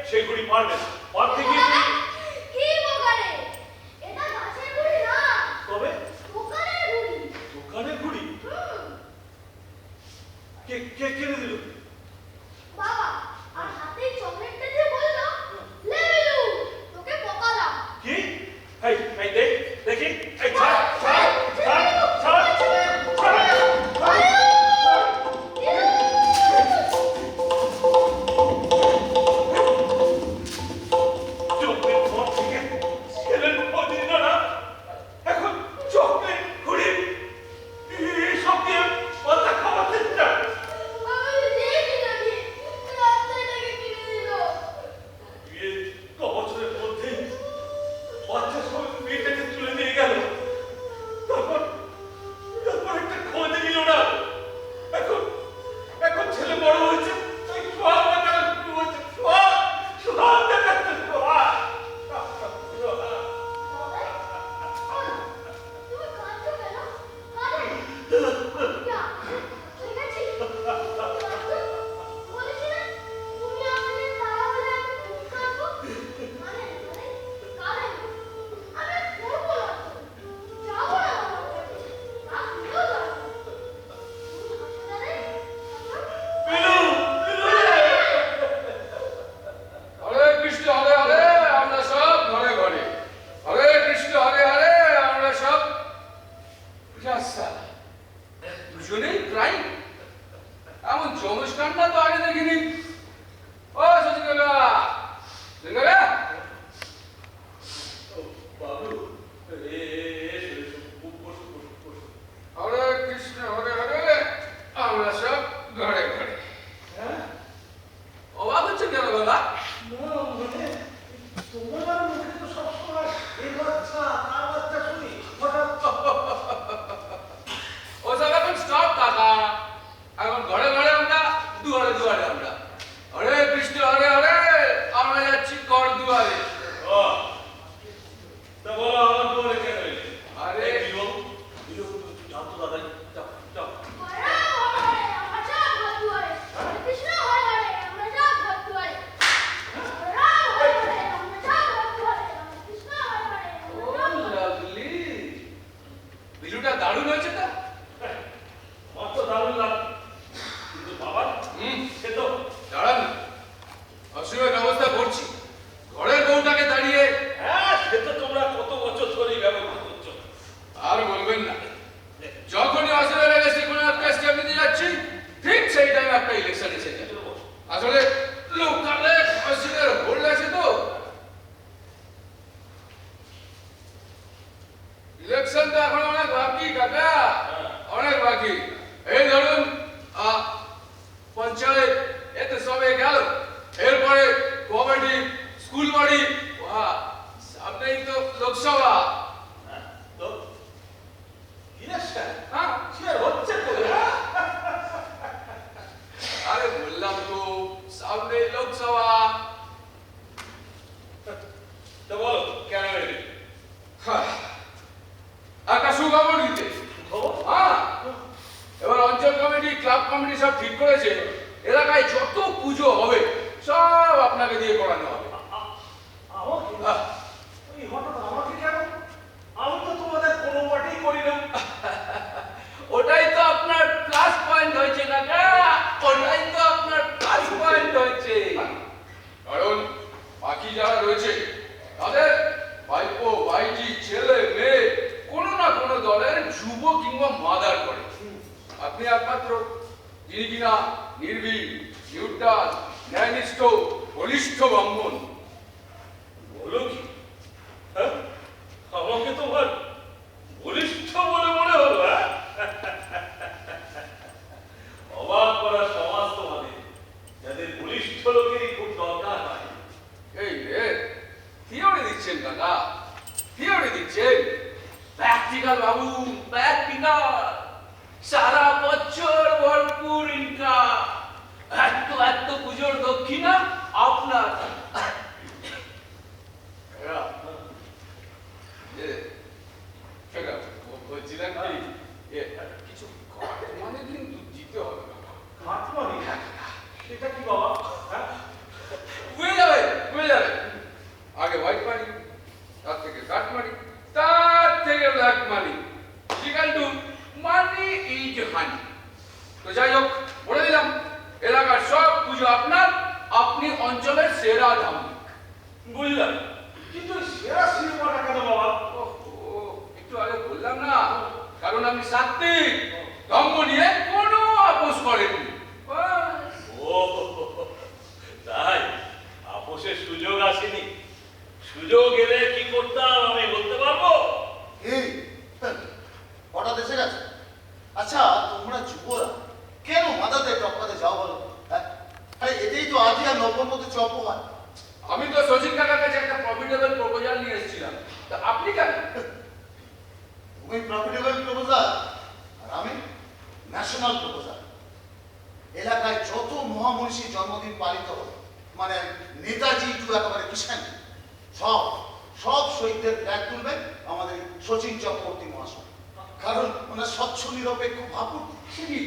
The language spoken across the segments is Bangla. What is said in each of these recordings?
সেই ঘুড়ি পারবে না। পারতে গিয়ে কি বগারে? এটা গাছের ঘুড়ি না। তবে দোকানের ঘুড়ি। দোকানের ঘুড়ি? কে কে কিনে দিল? বাবা, আর হাতে চকলেটটা দিয়ে বলল, "লে বেলু, তোকে পকালাম।" কি? এই দেখি এই ছাড় ছাড় ছাড় ছাড় ছাড়। চকলেট খাওয়া থেকে ছেলের কদিন না এখন চকলেট ঘুড়ি এইসব দিয়ে মাথা খাওয়াতে চায়। আমি দেখি নাকি, রাস্তাটাকে কিনে দিল। বিয়ে ক বছরের মধ্যেই বাচ্চা সব মেয়েটাকে তুলে নিয়ে গেল। তারপর একটা খোঁজ নিল না। এখন ছেলে বড় হয়েছে, তাই সব দেখা শুরু হয়েছে। সব দেখা শুরু তুমি কাঁদছো কেন? কাঁদো। ঠিক আছে? বলেছিলে তুমি আমাদের তারা হলে আমি খুব কাঁদবো। মানে কাঁদেন। আমি করবো না তো। যাবো না বাবার কাছে। আপনিও যাবেন। তুমি হাসপাতালে হরে কৃষ্ণ হরে হরে আমরা সব ঘরে ঘরে, হরে কৃষ্ণ হরে হরে আমরা সব দুজনেই ক্রাইম। এমন জমস্কানটা তো আগে দেখিনি। ও সচিন কাকা, বাবু হরে কৃষ্ণ হরে হরে আমরা সব ঘরে ঘরে। অবাক হচ্ছে কেন বাবা? তোমার মুখে তো সবসময় এই বাচ্চা তার বাচ্চা শুনি, হঠাৎ ওসব এখন স্টপ কাকা। এখন ঘরে ঘরে আমরা, দুয়ারে দুয়ারে আমরা। হরে কৃষ্ণ হরে হরে আমরা যাচ্ছি কর দুয়ারে। তা বলো আমার দুয়ারে কেন এলে? আরে জানতো দাদা, যাও যাও। ও লাভলি, বিলুটা দারুণ হয়েছে তো। আমার তো দারুণ লাগছে, কিন্তু বাবার সে তো দাঁড়ান, অসুবিধার ব্যবস্থা করছি। ঘরের বউটাকে দাঁড়িয়ে সে তো তোমরা কত বছর ধরেই ব্যবহার করছো। আর বলবেন না, যখনই অসুবিধা লেগেছে কোনো একটা স্টেপ নিতে যাচ্ছি, ঠিক সেই টাইমে একটা ইলেকশন এসে যায়। আসলে লোকালে অসুবিধার ভোট আছে তো। ইলেকশন তো এখন অনেক বাকি কাকা, অনেক বাকি। এই ধরুন পঞ্চায়েত, এতে সবে গেল, এরপরে কমিটি, স্কুল বাড়ি, সামনেই তো লোকসভা। তো ইলেকশন হ্যাঁ, সে হচ্ছে তো। আরে বললাম তো সামনে লোকসভা। তো বলো কেন এলে? একটা সুখবর দিতে। খবর? হ্যাঁ, এবার অঞ্চল কমিটি, ক্লাব কমিটি সব ঠিক করেছে, এলাকায় যত পুজো হবে সব আপনাকে দিয়ে করানো হবে। আমাকে? ওই হঠাৎ আমাকে কেন? আমি তো তোমাদের কোনো পার্টি করি না। ওটাই তো আপনার প্লাস পয়েন্ট হয়েছে কাকা, ওটাই তো আপনার প্লাস পয়েন্ট হয়েছে। কারণ বাকি যারা রয়েছে তাদের ভাইপো, ভাইজি, ছেলে, মেয়ে কোনো না কোনো দলের যুব কিংবা মাদার করে। আপনি একমাত্র যিনি কিনা নির্ভীক, নিউট্রাল, ন্যায়নিষ্ঠ, বলিষ্ঠ ব্রাহ্মণ। বলো কি? হ্যাঁ? আমাকে তোমার বলিষ্ঠ বলে মনে হলো? হ্যাঁ, অবাক করা সমাজ তোমাদের, যাদের বলিষ্ঠ লোকেরই খুব দরকার হয়। এই রে, থিওরি দিচ্ছেন কাকা, থিওরি দিচ্ছেন। প্র্যাকটিক্যাল বাবু, প্র্যাকটিক্যাল। সারা বছর ভরপুর ইনকাম, এত পুজোর দক্ষিণা আপনার। বলছিলাম কি, কিছু মানে কিন্তু দিতে হবে। খাটমানি? সেটা কি বাবা? হ্যাঁ? বুঝে যাবে বুঝলাম, কিন্তু ওই সেরা সিনেমাটা কেন বাবা? ওহো, একটু আগে বললাম না, কারণ আমি সাত্ত্বিক, ধর্ম নিয়ে কোনো আপোষ করেননি। বাস। ও তাই আপোষের সুযোগ আসেনি। সুযোগ এলে কি করতাম আমি বলতে পারবো। এই হঠাৎ এসে গেছে। আচ্ছা, তোমরা যুবরা কেন মাদাতে টপকাতে যাও বলো? হ্যাঁ, আরে এটাই তো আদি আর নব্বর মধ্যে চপ হয়। আমি তো শচীন কাকার কাছে একটা প্রফিটেবল প্রপোজাল নিয়ে এসেছিলাম, তা আপনি কেন? তুমি প্রফিটেবল প্রপোজাল আর আমি ন্যাশনাল প্রপোজাল। এলাকায় যত মহামনীষীর জন্মদিন পালিত হয়, মানে নেতাজি টু একেবারে কিষাণ, সব সব শহীদদের ব্যাগ তুলবে আমাদের শচীন চক্রবর্তী মহাশয়। কারণ ওনার স্বচ্ছ নিরপেক্ষ ভাবমূর্তি। সেটি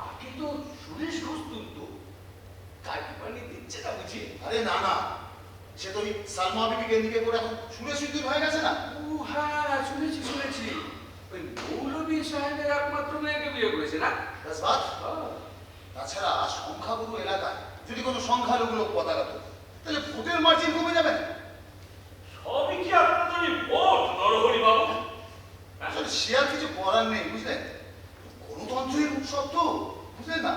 আগে তো সুরেশ ঘোষ তুলতো, তাই মানে দিচ্ছে না বুঝি? আরে না না, সে তো ওই সালমা বিবিকে দিকে করে এখন সুরে সুন্দর হয়ে গেছে না। ও হ্যাঁ, শুনেছি শুনেছি, ওই মৌলভী সাহেবের একমাত্র মেয়েকে বিয়ে করেছে না? ব্যাস বাদ। তাছাড়া সংখ্যাগুরু এলাকায় যদি কোনো সংখ্যালঘু লোক পতাকা তোলে, তাহলে ভোটের মার্জিন কমে যাবে না? সবই কি আপনাদের ওই ভোট নরহরি বাবু? আসলে সে আর কিছু করার নেই, বুঝলেন? গণতন্ত্রের উৎসব তো, বুঝলেন না?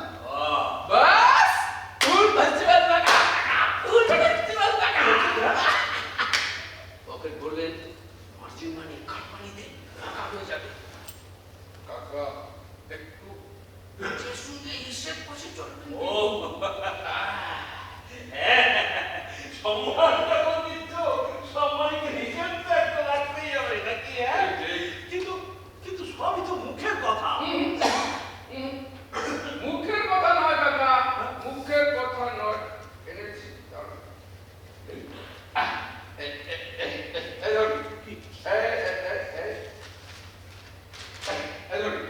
বাস, ফুল ফেস্টিভ্যাল টাকা, ফুল ফেস্টিভ্যাল টাকা। ওকে বললেন মার্জিন মানি কাট মানিতে টাকা হয়ে যাবে। কাকা একটু বুঝে শুনে হিসেব করে চলবেন। ও হ্যাঁ, সম্মানটা দিচ্ছ, সম্মানকে হিসেব তো একটা রাখতেই হবে নাকি? হ্যাঁ, কিন্তু কিন্তু সবই তো মুখের কথা। মুখের কথা নয় কাকা, মুখের কথা নয়, এনেছি দাঁড়ান। এই ধরুন,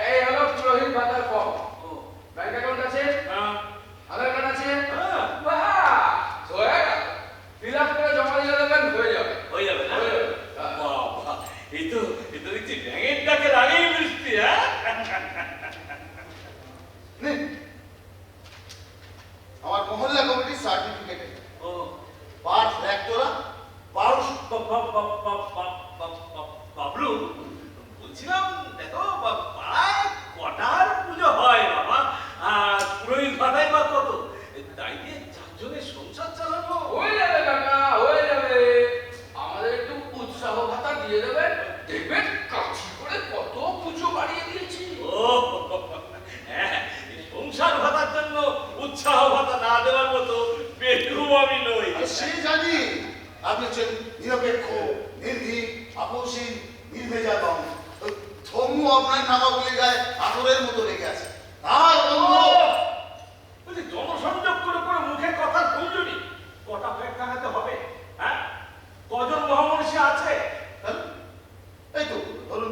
এই হলো পুরোহিত ভাতার ফর্ম। ব্যাংক অ্যাকাউন্ট আছে, আধার কার্ড আছে, বাস হয়ে গেল। ফিল আপ করে জমা দিয়ে দেবেন, হয়ে যাবে। হয়ে যাবে না? হয়ে যাবে। বাবা, এই তো দেখছি ব্যাঙের ডাকের আগেই বৃষ্টি। হ্যাঁ, নিন, আমার মহল্লা কমিটির সার্টিফিকেট। ও পাঁচ রেক্টরা 1200। বাবলু, বলছিলাম দেখো পাড়ায় কটার পুজো হয় বাবা, আর পুরোহিত ভাতাই বা কত, তাই দিয়ে চারজনের সংসার চালানো। হয়ে যাবে কাকা, হয়ে যাবে। আমাদের একটু উৎসাহ ভাতা দিয়ে দেবেন, দেখবেন কাছি করে কত পুজো বাড়িয়ে দিয়েছি। ও হ্যাঁ, এই সংসার ভাতার জন্য উৎসাহ ভাতা না দেওয়ার মতো পেটু আমি নই। আর সে জানি আপনি হচ্ছেন নিরপেক্ষ, নির্ভীক, আপোষহীন, নির্ভেজাল বাবু। ধর্ম আপনার নামাবলী গায়ে আতরের মতো লেগে আছে। আর অন্য বলছি জনসংযোগ করে করে মুখে কথার প্রয়োজনই কটা ফেক টাঙাতে হবে? হ্যাঁ, কজন মহামনীষী আছে? হ্যাঁ? এই তো ধরুন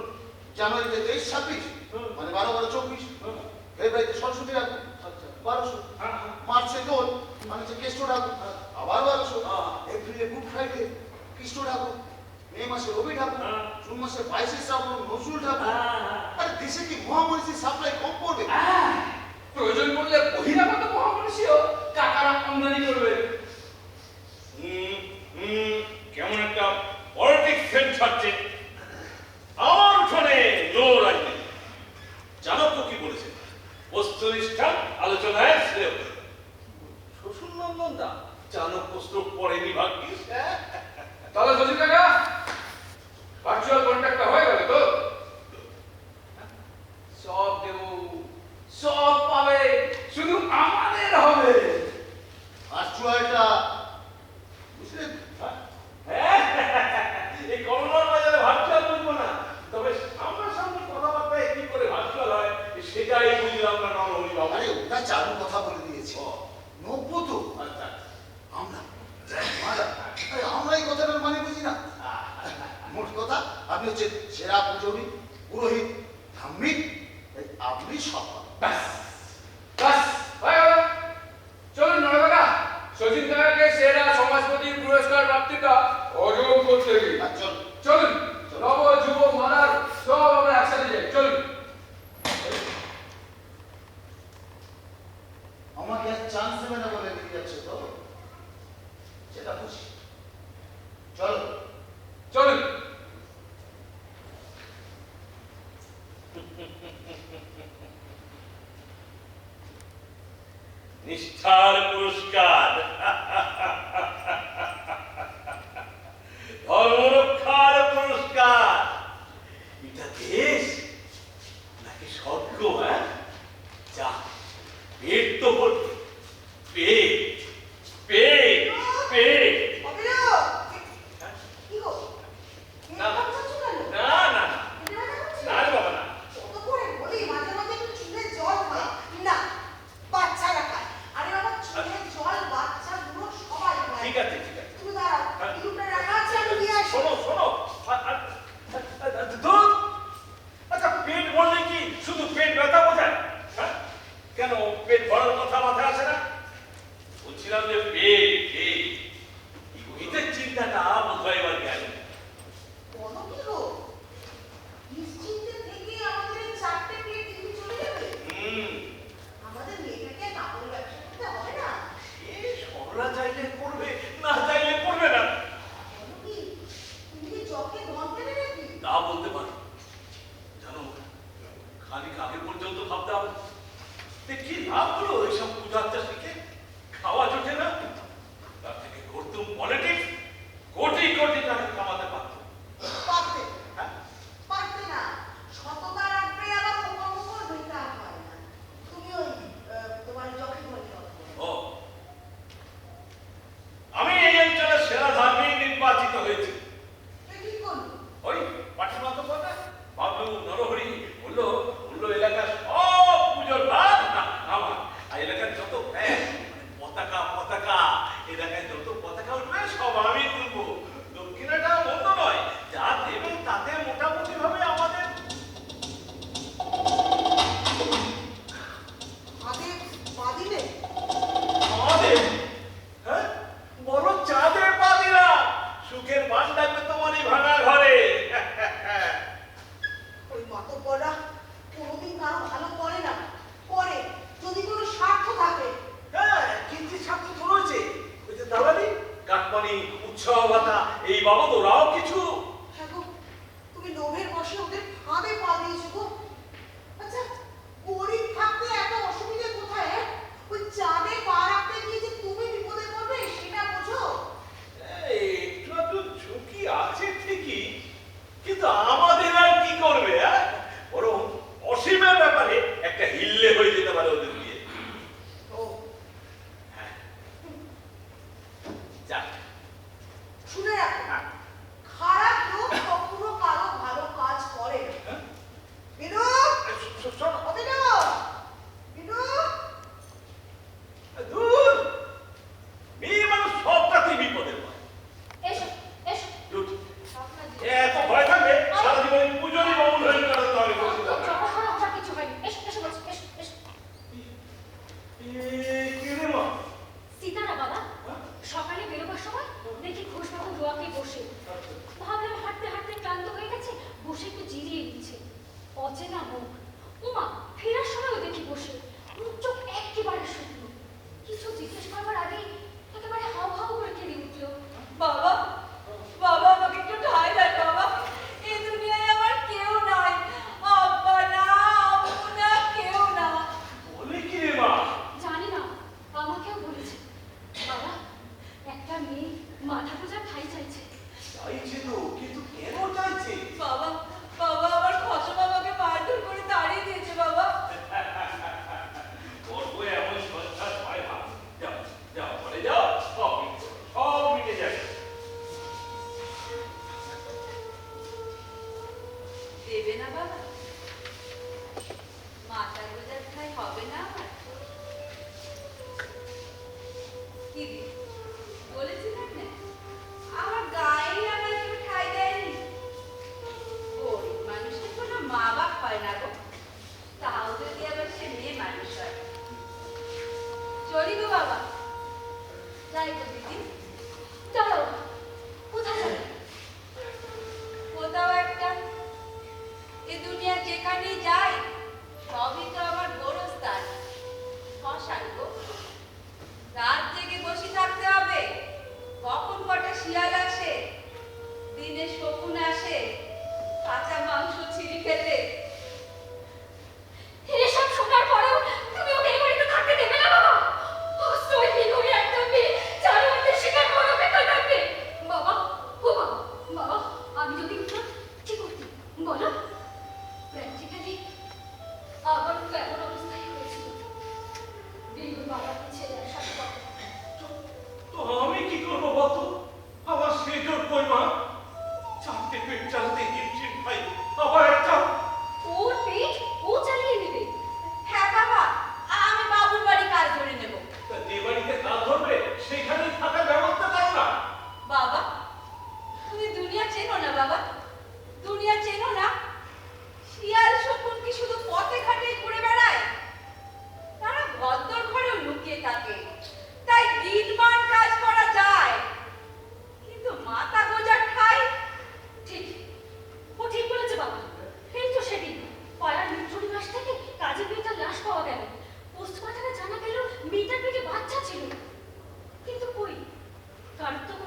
জানুয়ারিতে 23-26, মানে 12-12-24, ফেব্রুয়ারিতে সরস্বতী ঠাকুর 1200, হ্যাঁ, হ্যাঁ। মার্চে দোল মানে হচ্ছে কেষ্ট ঠাকুর আবার 1200, হ্যাঁ। এপ্রিলে গুড ফ্রাইডে কৃষ্ণ ঠাকুর, মে মাসে রবি ঠাকুর, হ্যাঁ। জুন মাসে 22শে শ্রাবণ নজরুল ঠাকুর। হ্যাঁ। আরে দেশে কি মহামনীষীর সাপ্লাই কম পড়বে? প্রয়োজন পড়লে বহিরাগত মহামনীষীও টাকার আমদানি করবে। কেমন একটা পলিটিক্স সেন্স ছাড়ছে। আমার উঠোনে নো রাজনীতি। চাণক্য কি বলেছে? বস্তুনিষ্ঠা আলোচনায় শ্রেয়। শ্বশুরনন্দন দা চাণক্য স্ট্রোক পড়েনি ভাগ্যিস। তাহলে শচীন কাকা, ভার্চুয়াল কন্ট্রাক্টটা হয়ে গেল তো? সব দেব, সব পাবে, শুধু আমাদের হবে। ভার্চুয়ালটা বুঝলেন? এই করোনার বাজারে ভার্চুয়াল বুঝবো না, তবে সামনাসামনি কথাবার্তায় কি করে ভার্চুয়াল হয় সেটাই বুঝলাম না নরহরি বাবু। আরে ওটা চালু কথা বলে দিয়েছি। ও। নব্য তো আচ্ছা। আমরা আরে আমরা এই কথাটার মানে বুঝি না। মোট কথা আপনি হচ্ছেন সেরা পুজোরী, পুরোহিত, ধার্মিক, আপনি সব। ব্যাস ব্যাস হয়ে গেল। চলুন নড় কাকা, শচীন কাকাকে সেরা সমাজপতির পুরস্কার প্রাপ্তিটা অর্জন করতে দিই। চল চলুন, নব যুব মাদার সব আমরা একসাথে যাই, চলুন। আমাকে আর চান্স দেবে না বলে বেরিয়ে যাচ্ছে তো, সেটা নিষ্ঠার পুরস্কার, ধর্মরক্ষার পুরস্কার। এটা দেশ নাকি স্বর্গ? হ্যাঁ, যা, পেট তো ভর্তি, পেট পেট পেট। কি গো? না, এরকম করছো কেন? না না এটা রান্না করছো? না রে বাবা না। কত করে বলি মাঝে মাঝে একটু চুলের জল খাও। না, বাচ্চারা খায়। আরে বাবা, চুলের জল বাচ্চাগুলো সবাই খায়। ঠিক আছে ঠিক আছে, তুমি দাঁড়াও, ইউটা রাখা আছে, আমি নিয়ে আসি। শোনো শোনো, ধুর, আচ্ছা পেট ভরলে কি শুধু পেট ব্যথা বোঝায়? হ্যাঁ, কেন পেট ভরার কথা মাথায় আসে না? বলছিলাম যে পেট পেট, ইগোইতের চিন্তাটা বোধহয় এবার গেল। বলো কি গো? নিশ্চিন্তে থেকে আমাদের এই 4টে পেট দিন চলে যাবে। আমাদের মেয়েটাকে কাপড় ব্যবসা করতে হবে না। এ সরলা চাইলে করবে, না চাইলে করবে না। বলো কি? তুমি কি চোখে ধরতে নেবে নাকি? তা বলতে পারি, জানো, খানিক আগে পর্যন্ত ভাবতাম যে কি লাভ হলো এইসব পূজার্চা শিখে, খাওয়া জোটে না, তার থেকে করতুম পলিটিক্স, কোটি কোটি টাকা কামাতে পারতুম। পারতে। হ্যাঁ, পারতে না। সততা রাখবে, আবার মুখোমুখি বেকার হয় না। তুমি ওই তোমার চোখে ধরে করো। ও, আমি এই অঞ্চলের সেরা ধার্মিক নির্বাচিত হয়েছি। এ কি করলো? ওই পাঠিমা তো কথা, বাবলু নরহরি বললো, এলাকার সব পুজোর ভার আমার, আর এলাকার যত ব্যাগ, পতাকা পতাকা, এলাকায় যত পতাকা উঠবে সব আমি তুলবো। দক্ষিণাটা মন্দ নয়, যা দেবেন তাতে মোটামুটি ভাবে আমাদের আগে পা দিলে? আমাদের হ্যাঁ, বড় চাঁদের পা দিলাম, সুখের বাস লাগবে তোমারই ভাঙা ঘরে। ওই মাতব্বররা কোনোদিন কারো ভালো করে না। করে যদি কোনো স্বার্থ থাকে। হ্যাঁ, কিন্তু স্বার্থ তো রয়েছে, ওই যে দালালি, কাটমানি, উৎসাহ ভাতা, এই বাবদ ওরাও কিছু। হ্যাঁ গো, তুমি লোভের বশে ওদের ফাঁদে পা দিয়েছো গো। আচ্ছা, গরিব থাকতে এত অসুবিধে কোথায়? হ্যাঁ? ওই চাঁদে পা রাখতে গিয়ে যে তুমি বিপদে পড়বে সেটা বোঝো? একটু একটু ঝুঁকি আছে ঠিকই, কিন্তু আমাদের আর কি করবে? বরং অসীমের ব্যাপারে একটা হিল্লে হয়ে যেতে পারে ওদের দিয়ে। ও, হ্যাঁ, যাক, শুনে রাখো, হ্যাঁ, খারাপ লোক কখনো কারো ভালো কাজ করে না। হ্যাঁ, বিনু, শোনো, ও বিনু, বিনু, ধুর, মেয়ে মানুষ সবটাতেই বিপদের ভয়। এসো এসো ধুর, আপনার এত ভয় থাকবে সারা জীবন পুজোরই বাবুল হয়ে কাটাতে হবে বলছিলাম। আমার কিছু হয়নি। এসো এসো বলছি, এসো এসো। কি রে মা? সীতারা বাবা, সকালে বেরোবার সময় দেখি ঘোষবাবু রোয়াকে বসে। ভাবলাম হাঁটতে হাঁটতে ক্লান্ত হয়ে গেছে, বসে একটু জিরিয়ে নিচ্ছে। অচেনা মুখ, উমা ফেরার সময়ও দেখি বসে, মুখ চোখ একেবারে শুকনো। কিছু জিজ্ঞেস করবার আগেই একেবারে হাউ হাউ করে কেঁদে উঠলো। বাবা, বাবা আমাকে একটু ঠাঁই দেন বাবা। এই দুনিয়ায় আমার কেউ নাই, আব্বা না, আম্মু না, কেউ না। বলে কি রে মা? জানি না, আমাকেও বলেছে। বাবা, একটা মেয়ে মাথা গোঁজার ঠাঁই চাইছে। চাইছে তো, কিন্তু কেন চাইছে? বাবা, বাবা আমার খসম আমাকে মারধর করে তাড়িয়ে দিয়েছে বাবা। করবো এমন সংসার হয় না। যাও যাও, পরে যাও, সব মিটে যাবে। দেবে না বাবা? মাথা গোজার ঠাঁই হবে না আমার? কি রে, বলেছিলাম না আমার গায়ে আমার কেউ ঠাঁই দেয়নি। গরিব মানুষের কোনো মা বাপ হয় না গো, তাও যদি আবার সে মেয়ে মানুষ হয়। চলি গো বাবা, যাই গো দিদি। দাঁড়াও, কোথায় যাবে? কোথাও একটা, এ দুনিয়া যেখানেই যাই সবই তো আমার গোরস্থান, শ্মশান গো। রাত জেগে বসে থাকতে হবে, কখন কটা শিয়াল আসে, দিনে শকুন আসে কাঁচা মাংস ছিঁড়ি খেতে। এসব শোনার পরেও তুমি ওকে এই বাড়িতে থাকতে দেবে না বাবা?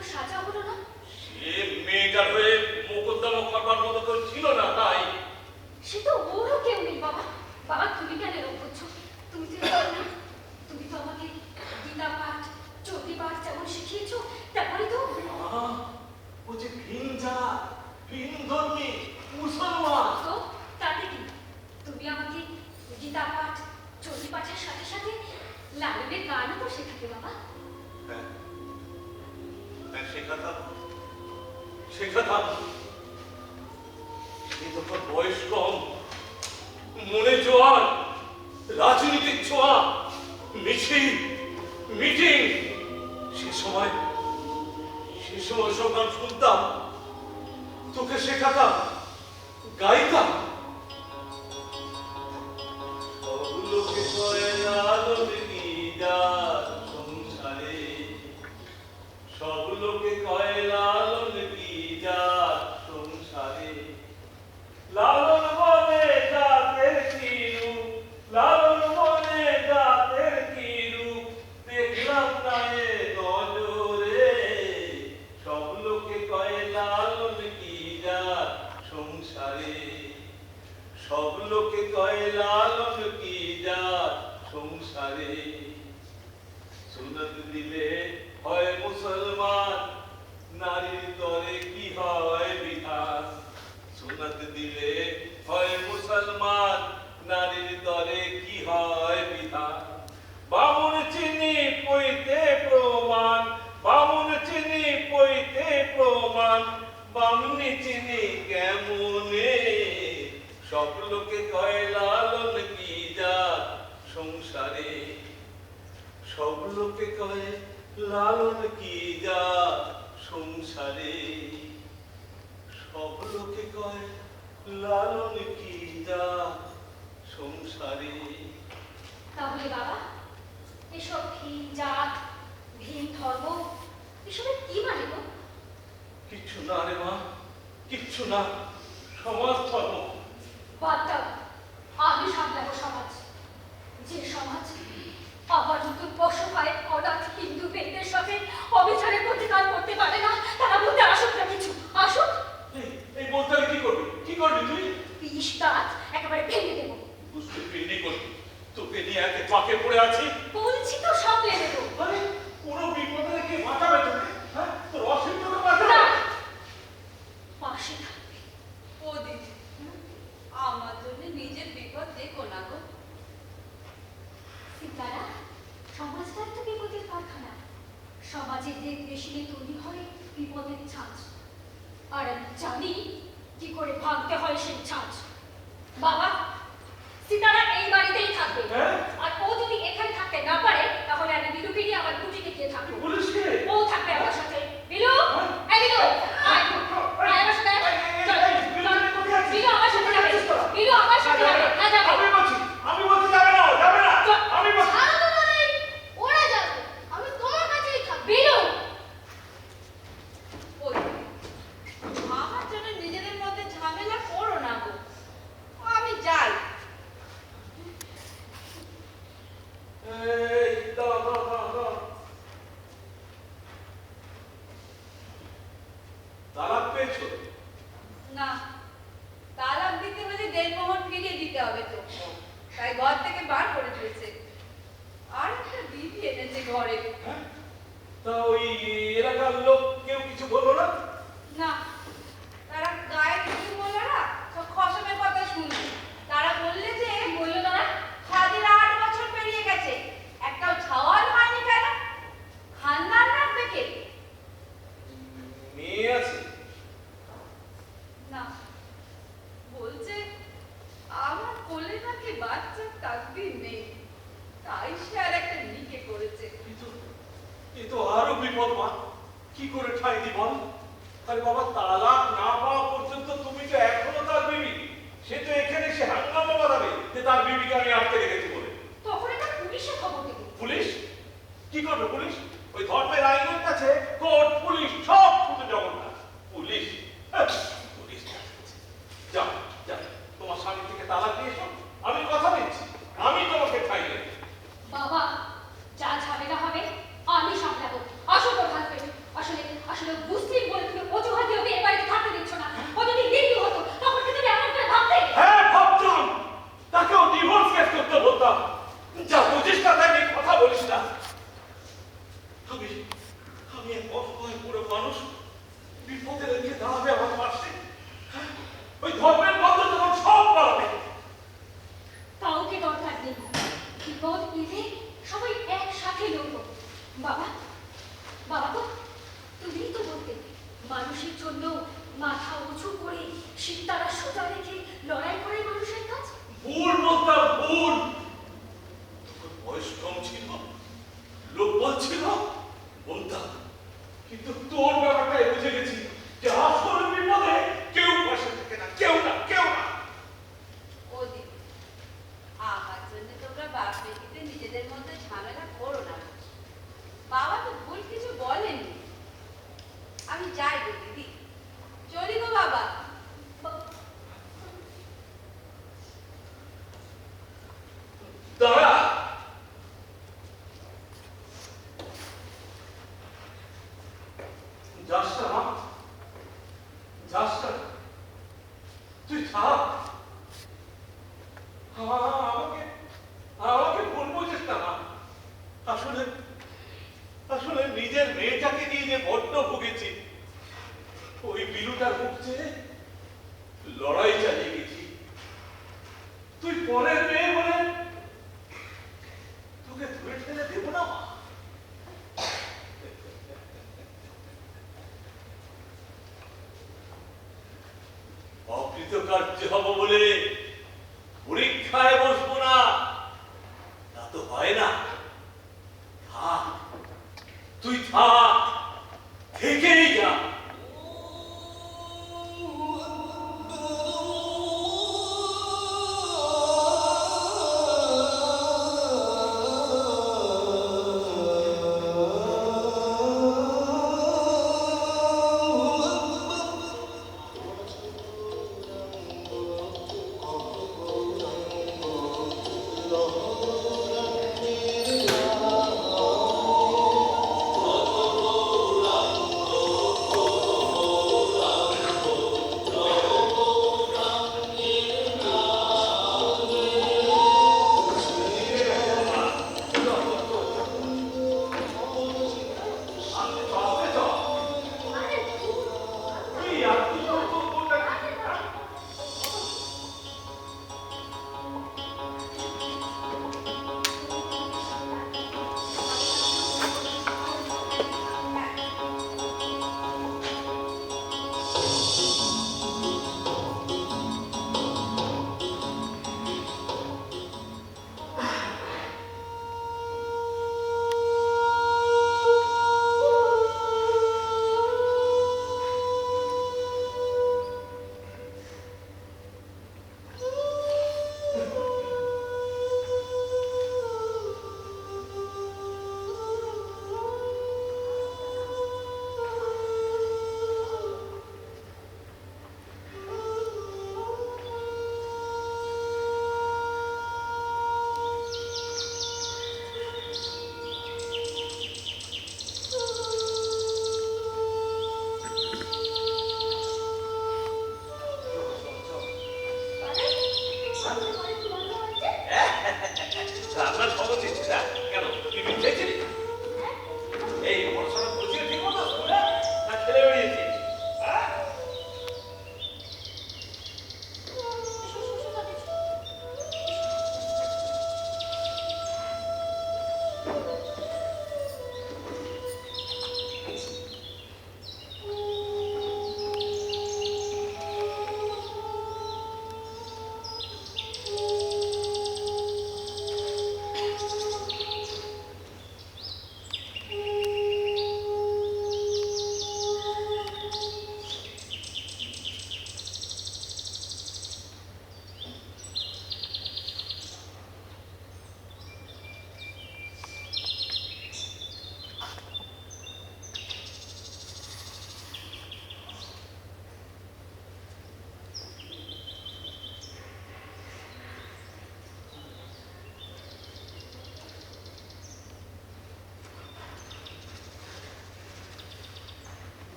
কোনো সাজা হলো না? সে মেয়েটার হয়ে মোকদ্দমা করবার মতো কেউ ছিল না, তাই সে তো ওরও কেউ নেই বাবা। বাবা তুমি কেন এরকম করছো? তুমি তো জানো না, তুমি তো আমাকে গীতা পাঠ চণ্ডী পাঠ যেমন শিখিয়েছো তেমনই তো। ও যে ভিন জাত, ভিন ধর্মী মুসলমান। তো তাতে কি? তুমি আমাকে গীতা পাঠ চণ্ডী পাঠের সাথে সাথে লালনের গানও তো শেখাতে বাবা। হ্যাঁ, হ্যাঁ, শেখাতাম শেখাতাম। সে তখন বয়স কম, মনে জোয়ার, রাজনীতির ছোঁয়া, মিছিল মিটিং। সে সময় সব গান শুনতাম, তোকে শেখাতাম, গাইতাম। সব লোকে কয় লালন কি জাত সংসারে, সব লোকে কয় লালন কি জাত সংসারে। লালন বলে জাতের কি রূপ, লালন বলে জাতের কি রূপ, দেখলাম না এ নজরে। সব লোকে কয় লালন কি জাত সংসারে, সব লোকে কয় লালন কি জাত সংসারে। সুন্নত দিলে হয় মুসলমান, নারীর তরে কি হয় বিধান। সুন্নত দিলে হয় মুসলমান, নারীর তরে কি হয় বিধান। বামুন চিনি পইতে প্রমাণ, বামুন চিনি পইতে প্রমাণ, বামুনি চিনি কেমনে। সব লোকে কয় লালন কি জাত সংসারে, সব লোকে কয় লালন কি জাত সংসারে। সব লোকে কয় লালন কি জাত সংসারে। তাহলে বাবা এসব ভিন জাত ভিন ধর্ম এসবের কি মানে গো? কিচ্ছু না রে মা, কিচ্ছু না। সমাজ ধর্ম। বাদ দাও, আমি সামলাবো সমাজ। যে সমাজ আবার নতুন অসহায় অনাথ হিন্দু মেয়েদের সাথে অবিচারের প্রতিকার করতে পারে না, তারা বলতে আসুক না কিছু, আসুক। এই বলতে কি করবি? কি করবি তুই? বিষ দাঁত একেবারে ভেঙে দেবো। বুঝতে পেরেনি করবি? তোকে নিয়ে একে পাকে পড়ে আছি। বলছি তো সামলে দেবো। আরে কোনো বিপদে রেখে বাঁচাবে তোকে? হ্যাঁ, তোর অসুবিধাকে না, বাঁচাবে। পাশে থাকবে। ও দিদি, আমার জন্য নিজের বিপদ দেখো না গো। সিতারা, সমাজটাই তো বিপদের কারখানা। সমাজের যে বেশিলে তৈরি হয় বিপদের ছাঁচ। আর আমি জানি কি করে ভাঙতে হয় সেই ছাঁচ। বাবা, সিতারা এই বাড়িতেই থাকবে। হ্যাঁ? আর ও যদি এখানে থাকতে না পারে তাহলে আমি বিলুকে নিয়ে আমার কুটিতে গিয়ে থাকবো। পুলিশকে? ও থাকবে আমার সাথে। বিলু, এই বিলু, আয়, আয় আমার সাথে আয়। চল, চল। বিলু আমার সাথে যাবে। বিলু আমার সাথে যাবে। না যাবে। আমি বলছি যাবে না, যাবে না। চল। আমি বলছি ছাড়ো তো নাই, ওরা যাবে, আমি তোমার কাছেই থাকবো। বিলু, ও দিদি, আমার জন্য নিজেদের মধ্যে ঝামেলা করো না গো। আমি যাই। এই দাও। তালাক পেয়েছো? না, তালাক দিতে হলে দেড়মোহর ফিরিয়ে দিতে হবে তো। তাই ঘর থেকে বার করে দিয়েছে। আর একটা বিবি এনেছে ঘরে। হ্যাঁ? তা ওই এলাকার লোক কেউ কিছু বললো না? না, তারা গায়ে কিছু বললো না, সব খসমের কথা শুনছি। তারা বললে যে বললো তারা? খাদির 8 বছর পেরিয়ে গেছে, একটাও ছাওয়াল হয়নি কেন? খানদান রাখবে কে? মেয়ে আছে? না, বলছে আমার কোলে নাকি বাচ্চার তাকদির নেই, তাই সে আর একটা নিকে করেছে। এ তো আরো বিপদ মা। কি করে ঠাই দি বল? আরে বাবা, তালাক না পাওয়া পর্যন্ত তুমি তো এখনো তার বিবি। সে তো এখানে সে হাঙ্গামা বাঁধাবে যে তার বিবিকে আমি আটকে রেখেছি বলে। তখন এটা পুলিশে খবর দেবে। পুলিশ কি করবে? পুলিশ ওই ধর্মের আইনের কাছে কোর্ট পুলিশ সব শুধু জগন্নাথ। পুলিশ হ্যাঁ, পুলিশ যাও যাও, তোমার স্বামী থেকে তালাক দিয়ে এসো। আমি কথা দিচ্ছি, আমি তোমাকে ঠাই দেব। বাবা, যা ঝামেলা হবে আমি সামলাবো। আসো তোর হাজবেন্ড, আসলে নিয়ে কষ্ট হয়ে পুরো মানুষ বিপদে রেখে দাঁড়াবে আমার পাশে। ওই ধর্মের বন্ধ তখন সব পালাবে। কাউকে দরকার নেই, বিপদ এলে সবাই একসাথে লড়ব। বাবা, বাবা তো তুমি তো বলতে মানুষের জন্য মাথা উঁচু করে সিতারা সোজা রেখে লড়াই করে মানুষের কাজ। ভুল বলতাম, ভুল। তোর বয়স কম ছিল, লোক বলছিল বলতাম, কিন্তু তোর ব্যাপারটাই বুঝে গেছি যে আসল বিপদে কেউ পাশে থাকে না, কেউ না, কেউ না। ও দিদি, আমার জন্য তোমরা বাপ বেটিতে নিজেদের মধ্যে ঝামেলা করো না। বাবা তো ভুল কিছু বলেননি। আমি যাই গো দিদি, চলি গো বাবা। দাঁড়া, যাস না মা, যাস না, তুই থাক। আমাকে আমাকে ভুল বুঝিস না মা। আসলে আসলে নিজের মেয়েটাকে নিয়ে যে বড্ড ভুগেছি, ওই বিলুটার মুখ চেয়ে লড়াই চালিয়ে গেছি। তুই পরের মেয়ে বলে তোকে ধরে ঠেলে দেব না মা। অকৃতকার্য হব বলে পরীক্ষায় বসবো না, তা তো হয় না। থাক, তুই থাক, থেকেই যা।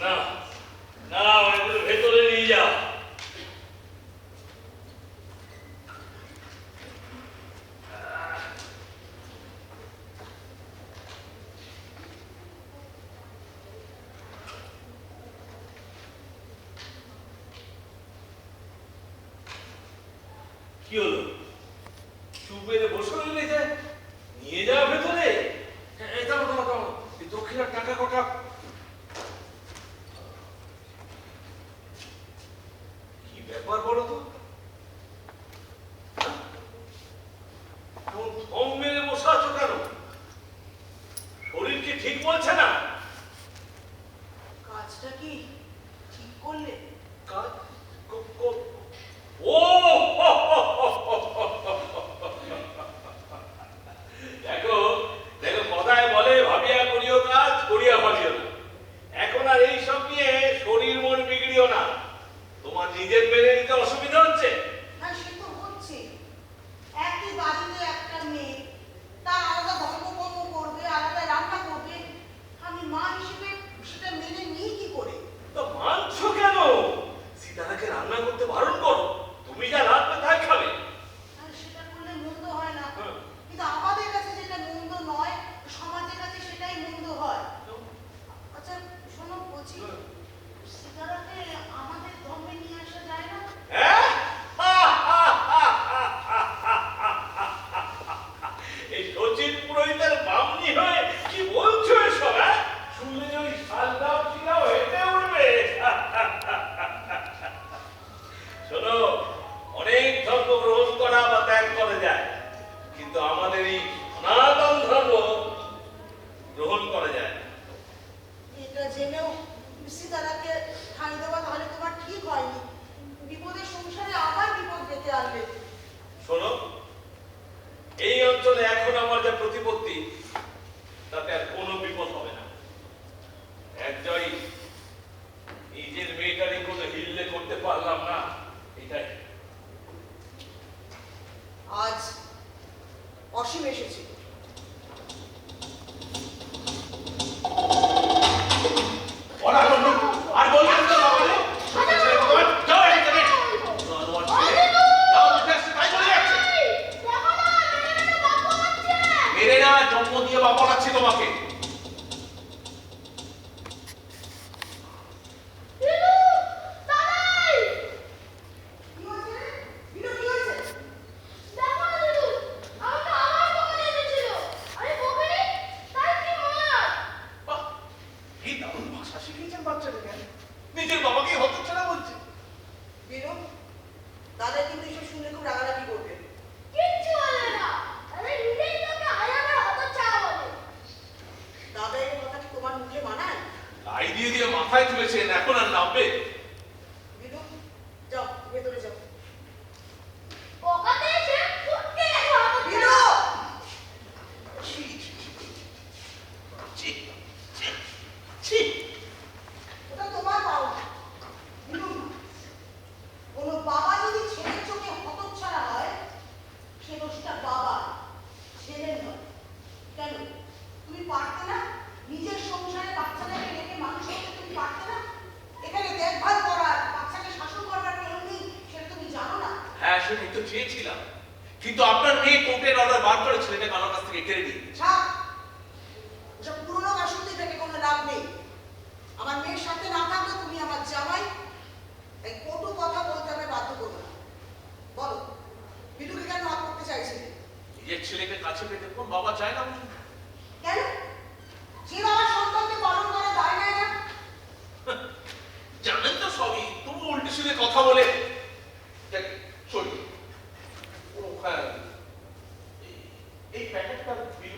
না না এগুলো ভেতরে নিয়ে যাও। কি হলো? চুপ মেরে বসে রইলে যে? নিয়ে যাও ভেতরে। এই দাও দাও দাও, এই দক্ষিণার টাকা কটা। কি ব্যাপার বলো তো? এমন থম মেরে বসে আছো কেন? শরীর কি ঠিক বলছে না? কাজটা কি ঠিক করলে? কাজ ও দেখো দেখো, কথায় বলে ভাবিয়া করিও কাজ, করিয়া ভাবিও না। এখন আর এই সব নিয়ে শরীর মন বিগড়িও না। তোমার নিজের মেনে নিতে অসুবিধা হচ্ছে। না সে তো হচ্ছে, একই বাড়িতে একটা মেয়ে, তার আলাদা ধর্মকর্ম করবে, আলাদা রান্না করবে, আমি মা হিসেবে সেটা মেনে নিই কি করে? তো মানছো কেন? সীতারাকে রান্না করতে বারণ করো, তুমি যা রাখবে তাই খাবে। আর সেটা করলে মন্দ হয় না, হ্যাঁ। কিন্তু আমাদের কাছে যেটা মন্দ নয়, সমাজের কাছে সেটাই মন্দ হয়। আচ্ছা শোনো, বলছি সীতারাকে আমাদের ধর্মে নিয়ে আসা যায় না? হ্যাঁ? এই সচিন পুরোহিতের বামনি হয়ে কি বলছো এসব? হ্যাঁ, শুনলে যে ওই শালদাও শিলাও হেঁটে উঠবে। শোনো, অনেক ধর্ম গ্রহণ করা বা ত্যাগ করা যায়, কিন্তু আমাদের এই সনাতন ধর্ম গ্রহণ করা যায় না। এটা জেনেও সীতারাকে ঠাঁই দেওয়া তাহলে তোমার ঠিক হয়নি, বিপদের সংসারে আবার বিপদ ডেকে আনবে। শোনো, এই অঞ্চলে এখন আমার যা প্রতিপত্তি, তাতে আর কোনো বিপদ হবে না। এক জয় নিজের মেয়েটারই কোনো হিল্লে করতে পারলাম না, এটাই। আজ অসীম এসেছে। আর বলবেন তো বাবারে? যাও এখান থেকে। তোমার ছেলে, যাও, উঠে আসছে, তাই চলে যাচ্ছে। দেখো না, মেয়েটা বাবু হচ্ছে। মেরে না, জন্ম দিয়ে বাবা বানাচ্ছি তোমাকে। বিলু, দাঁড়াই। কি হয়েছে? বিনু, কি হয়েছে? দেখো না বিলু, আমাকে আবার বকা দিয়েছিল। আমি বকিনি, তাই কি মার? বাহ, কি দারুণ ভাষা শিখিয়েছেন বাচ্চাটাকে। নিজের বাবাকে হতচ্ছাড়া বলছে। বিনু, দাদা কিন্তু এসব শুনলে খুব রাগারাগি করবে। কিচ্ছু বলে না। আরে নিজেই তোকে আয়ামের হতচ্ছাড়া বলে। দাদা এই কথা কি তোমার মুখে মানায়? লাই দিয়ে দিয়ে মাথায় তুলেছেন, এখন আর নামবে? বিনু, যাও ভেতরে যাও। বকাতে এসে ফুটকে গেছে হতচ্ছাড়া। বিনু! ছি, ছি, ছি, ছি, ছি। ওটা তোমার পাওনা। বিনু, কোনো বাবা যদি ছেলের চোখে হতচ্ছাড়া হয়, সে দোষটা বাবার, ছেলের নয়। কেন তুমি পারতে না? নিজের সংসারে বাচ্চাটাকে রেখে মানুষ করতে তুমি পারতে না? এখানে দেখভাল করার, বাচ্চাকে শাসন করবার কেউ নেই, সেটা তুমি জানো না? হ্যাঁ, সেটাই তো চেয়েছিলাম, কিন্তু আপনার মেয়ে কোর্টের অর্ডার বার করে ছেলেটাকে আমার কাছ থেকে কেড়ে নিয়ে গেছে। ছাড়, ওসব পুরনো বাসন্তী থেকে কোনো লাভ নেই। আমার মেয়ের সাথে না থাকলে তুমি আমার জামাই, এই কটু কথা বলতে আমি বাধ্য করবো না। বলো, বিটুকে কেন হাত করতে চাইছিলে? নিজের ছেলেকে কাছে পেতে কোন বাবা চায় না বলুন? কেন? যে বাবার সন্তানকে পালন করা দায় নেয় না? জানেন তো সবই, তবু উল্টে সিধে কথা বলে। দেখ, শোন, ও হ্যাঁ, এই প্যাকেটটা বিল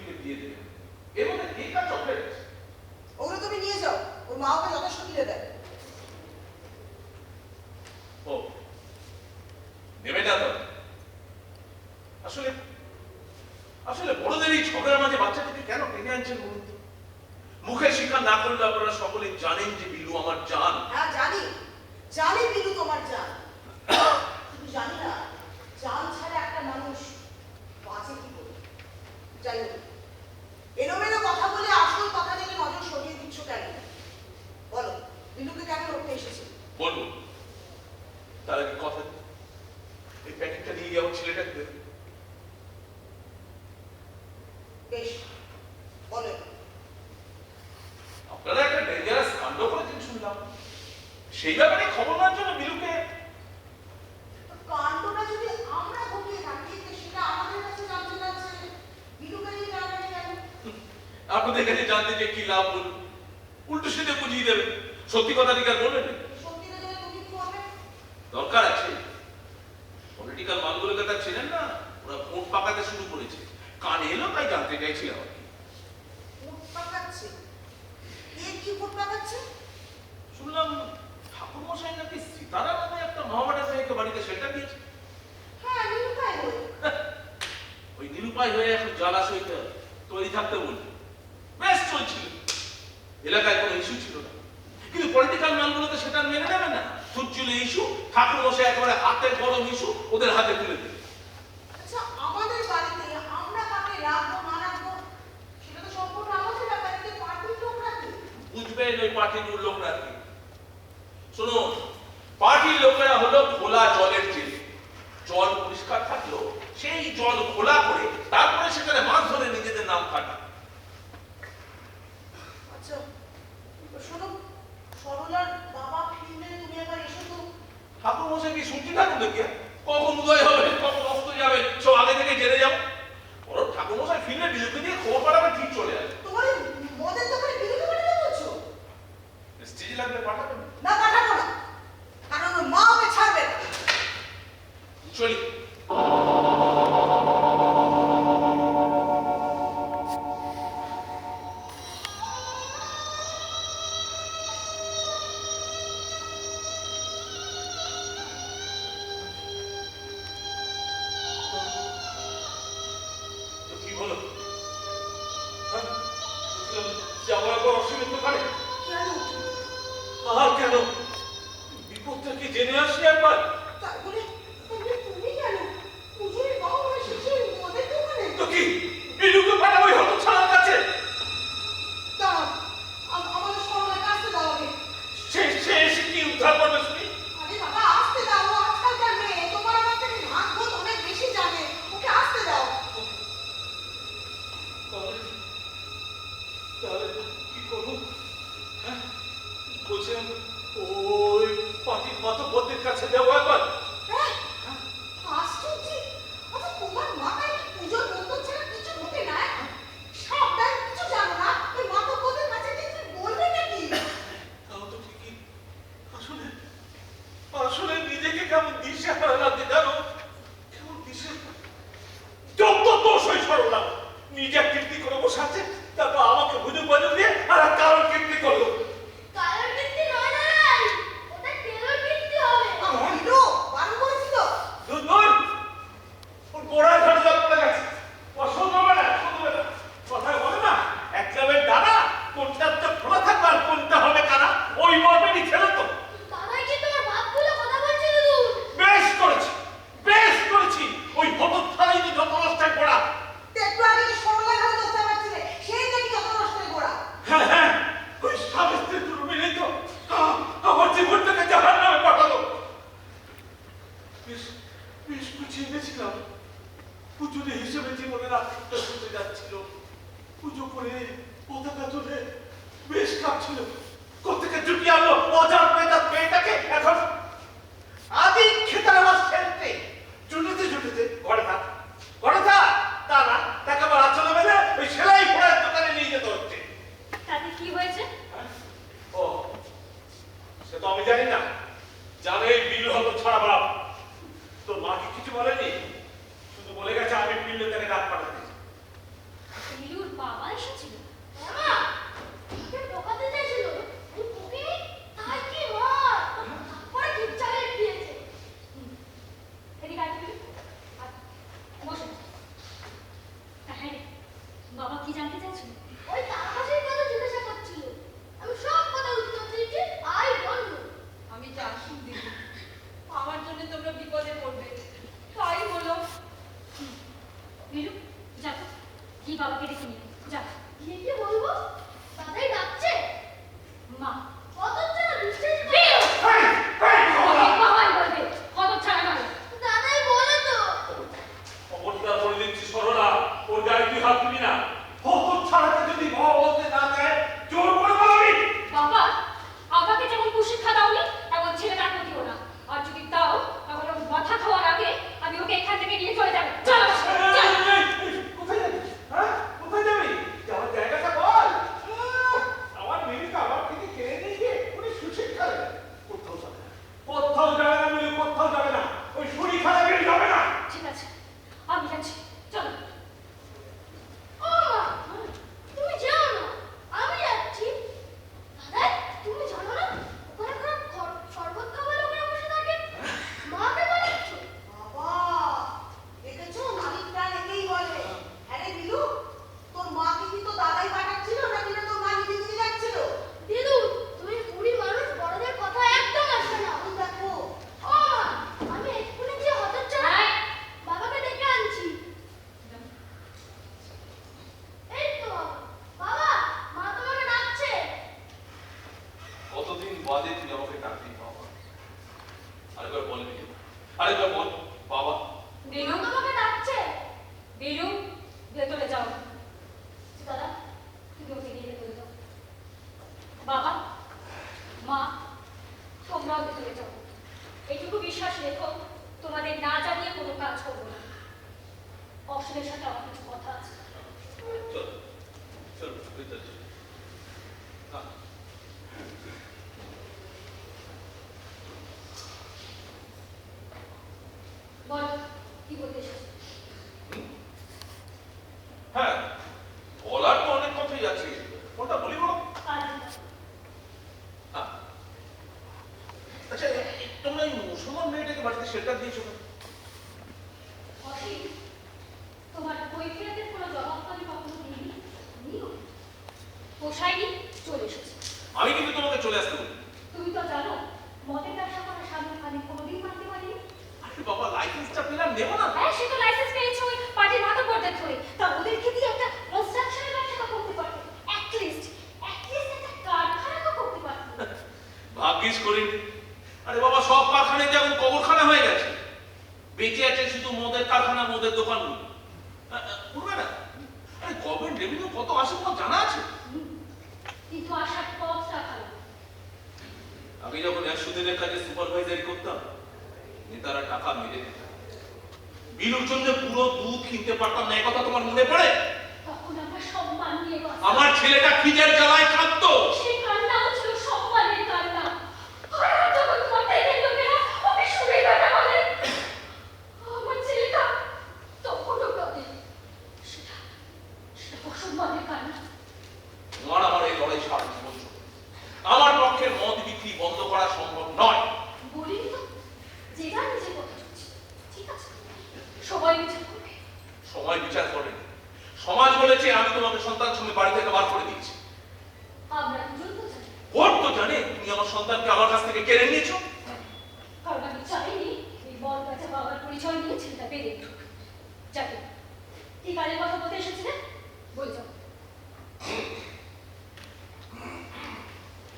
না করলে আপনারা সকলে জানেন যে বিলু আমার জান। হ্যাঁ জানি, জানি বিলু তোমার জান। শুধু জানি না জান ছাড়া একটা মানুষ বাঁচে কি করে। যাই হোক, এলোমেলো কথা বলে আসল কথা থেকে নজর সরিয়ে দিচ্ছ কেন? বলো, বিলুকে কেন রক্ষে এসেছে? বলবো, তার আগে কথা দিই, এই প্যাকেটটা নিয়ে গিয়ে আমার ছেলেটাকে দেবে। বেশ, বলো। আপনারা একটা ডেঞ্জারাস কাণ্ড করেছেন শুনলাম, সেই ব্যাপারে খবর নেওয়ার জন্য বিলুকে। কাণ্ডটা যদি আমরা ঘটিয়ে থাকি সেটা আমাদের কাছে জানতে চাচ্ছে, বিলুকে নিয়ে জানাবে কেন? আপনাদের কাছে জানতে যে কি লাভ বলুন, উল্টো সিধে বুঝিয়ে দেবেন। সত্যি কথা কি আর বলবেন? সত্যিটা জেনে তুমি কি করবে? দরকার আছে। পলিটিক্যাল মানগুলোকে তার চেনেন না, ওরা ভোট পাকাতে শুরু করেছে। কানে এলো তাই জানতে চাইছিলাম আর কি। ভোট পাকাচ্ছে? কে কি ভোট পাকাচ্ছে? শুনলাম ঠাকুর মশাই নাকি সীতারা নামে একটা মহামাডার মেয়েকে বাড়িতে সেটা দিয়েছে। হ্যাঁ, নিরুপায় হয়ে। ওই নিরুপায় হয়ে এখন জলাশয়টা তৈরি থাকতে বলল, বেশ চলছিল, এলাকায় কোনো ইস্যু ছিল না। কিন্তু পলিটিক্যাল মানগুলোতে সেটা মেনে নেবে না। তুচ্ছিল ইস্যু, ঠাকুর মশাই একেবারে হাতের গরম ইস্যু ওদের হাতে তুলে দেবে। আচ্ছা, আমাদের বাড়িতে আমরা কাকে রাখবো না রাখবো সেটা তো সম্পূর্ণ আমাদের ব্যাপার। এতে পার্টির লোকরা কি? বুঝবেন ওই পার্টির লোকরা কি? শুনুন, পার্টির লোকেরা হলো খোলা জলের জেলে। জল পরিষ্কার থাকলো সেই জল খোলা করে তারপরে সেখানে মাছ ধরে নিজেদের নাম কাটা। আচ্ছা শোনো, সরলার বাবা ফিরলে তুমি একবার এসো তো। ঠাকুর মশাই কি শুনছি থাকুন দেখি, কখন উদয় হবে কখন অস্ত যাবে সব আগে থেকে জেনে যাও। বরং ঠাকুর মশাই ফিরলে বিলুকে দিয়ে খবর পাঠাবে, ঠিক চলে আসবে। তোমার এই মদের দোকানে বিলুকে পাঠাতে বলছো? স্টেজে লাগলে পাঠাবেন। না, পাঠাবো না, কারণ ওর মা ওকে ছাড়বে না। চলি। কি বলো? হ্যাঁ? যাবো একবার অসুবিধা দোকানে। কেন? আর কেন? বিপদটা কি জেনে আসি একবার। তাই বলে তুমি কেন পুজোর বাবা হয়ে শেষে মদের দোকানে? তো কি বিলুকে পাঠাবো ওই হতো ছাড়ার কাছে? দাঁড়াও, আমাদের সরলাকে আসতে দাও আগে। সে এসে কি উদ্ধার করবে শুনি? আরে বাবা, আসতে দাও, ও আজকালকার মেয়ে, তোমার আমার থেকে ভাগ বোধ অনেক বেশি জানে, ওকে আসতে দাও। তাহলে কি করবো? হ্যাঁ, বলছিলাম ওই পার্টির মাতব্বরদের কাছে যাবো একবার। হ্যাঁ, আশ্চর্য। আচ্ছা, তোমার মাথায় কি পুজোর মন্ত্র ছাড়া কিছু ঢোকে না? সাবধান, কিছু জানো না, ওই মাতব্বরদের কাছে গিয়ে তুমি বলবে নাকি? তাও তো ঠিকই। আসলে আসলে নিজেকে কেমন দিশেহারা লাগছে জানো? কেমন দিশেহারা। যত দোষ ওই সরলা, নিজে কীর্তি করে বসাচ্ছে, তারপর আমাকে হুজুর বাজু দিয়ে আর এক কারণ কীর্তি করলো। কারোর কীর্তি নয় দাদাই, ওটা তেলোর কীর্তি হবে। বিলু, বারণ করেছিল। দুধ ওর গোড়ায় ধরে জল পড়ে গেছে। অসহ্য হবে না, শুনবে না। কথায় বলে না, এক জামের দানা কোনটা তো খোলা থাকবে আর কোনটা হবে কানা, ওই মর্মেরই ছেলে তো। দাদাই কি তোমার বাপ বলে কথা বলছিল দুধ? বেশ করেছি, বেশ করেছি। ওই ভবত থালাই যত অবস্থায় পড়া। একটু আগে যে সরলা ঘরে দোষা পাচ্ছিলে, সেই নাকি যত নষ্টের গোড়া। হ্যাঁ হ্যাঁ, ওই স্বামী স্ত্রী দুটো মিলেই তো আমার জীবনটাকে জাহার নামে পাঠালো। বেশ বেশ গুছিয়ে গেছিলাম। পুজোর হিসেবে জীবনের আর্থিকটা ছুটে যাচ্ছিল। পুজো করে পতাকা তুলে বেশ কাঁপছিল। কোথেকে জুটি আনলো অজার মেয়েটাকে এখন আদি খেতার আমার সেলতে জুটিতে জুটিতে ঘরে থাক ঘরে থাক, তা না তাকে আবার আচলে মেলে ওই সেলাই পড়ার দোকানে নিয়ে যেতে হচ্ছে। তাতে কি হয়েছে? ও, সে তো আমি জানি না। জানে এই বিলু হতো ছাড়া বাপ। তোর মা কি কিছু বলেনি? শুধু বলে গেছে আমি বিলু তাকে ডাক পাঠাতে। বিলুর বাবা এসেছিল? মা, ওকে ঠকাতে চাইছিল। আমি বকিনি, তাই কি মার? তারপরে ঠিক চালিয়ে দিয়েছে। এদিকে আয় বিলু। বসে। হ্যাঁ রে, বাবা কি জানতে চাইছিল? ওই তারাবাসের কথা জিজ্ঞাসা করছিল। বাদে তুই আমাকে ডাকলি বাবা। আরেকবার বল বিলু, আরেকবার বল বাবা। বিলু তোমাকে ডাকছে। বিলু, ভেতরে যাও। দাদা, তুমি ওকে নিয়ে ভেতরে যাও। বাবা, মা, তোমরাও ভেতরে যাও। এইটুকু বিশ্বাস রেখো, তোমাদের না জানিয়ে কোনো কাজ করবো না। অসমের সাথে আমার কিছু কথা আছে। চল চল ভিতরে চল। হ্যাঁ। বল, কি বলতে এসেছো? হ্যাঁ, বলার তো অনেক কথাই আছে, কোনটা বলি বলো? হ্যাঁ। আচ্ছা, তোমরা এই মুসলমান মেয়েটাকে বাড়িতে শেল্টার দিয়েছো না? অসীম, তোমার কৈফিয়তের কোনো জবাব তো আমি কখনো দিইনি। তুমিও পোষায়নি, চলে এসেছে। আমি কিন্তু তোমাকে চলে আসতে বলি। তুমি তো জানো, মদের ব্যবসা করার সামনে আমি কোনোদিন মানতে পারিনি। আরে বাবা, লাইসেন্সটা পেলাম, নেবো না? হ্যাঁ, সে তো লাইসেন্স পেয়েছে ওই পার্টির মাতব্বরদের ধরে। তা ওদেরকে দিয়ে একটা কনস্ট্রাকশনের ব্যবসা করতে পারতো। অ্যাটলিস্ট একটা কারখানা তো করতে পারতো। ভাগ্যিস করিনি। আরে বাবা, সব কারখানায় যেমন কবরখানা হয়ে গেছে, বেঁচে আছে শুধু মদের কারখানা, মদের দোকানগুলো। করবে না? আরে গভর্নমেন্ট রেভিনিউ কত আসে তোমার জানা আছে? কিন্তু আসার পথটা খারাপ। আগে যখন 100 দিনের কাজে সুপারভাইজারি করতাম, নেতারা টাকা মেরে দিত। বিলুর জন্য পুরো দুধ কিনতে পারতাম না, কথা তোমার মনে পড়ে? তখন আমরা সম্মান নিয়ে বাঁচতাম। আমার ছেলেটা খিদের জ্বালায় কাঁদতো। সেই কান্নাও ছিল সম্মানের কান্না। আর যখন মদের লোকেরা ওকে শুনে কান্না বলে, আমার ছেলেটা তখনও কাঁদে। সেটা অসম্মানের কান্না। তোমার আমার এই লড়াই সারা জীবন চলবে। আমার পক্ষে মদ বিক্রি বন্ধ করা সম্ভব নয়। বলিনি তো, যেটা নিজের কথা চলছে। ঠিক আছে, সবাই বিচার করবে। সময় বিচার করেনি, সমাজ বলেছে আমি তোমাকে সন্তান সঙ্গে বাড়ি থেকে বার করে দিয়েছি। আমরা দুজন তো জানি, ওর তো জানে তুমি আমার সন্তানকে আমার কাছ থেকে কেড়ে নিয়েছো। কারণ আমি চাইনি এই বল গাছে বাবার পরিচয় নিয়ে ছেলেটা বেরিয়ে উঠুক। যাকে কি কাজের কথা বলতে এসেছিলেন বলে যাও।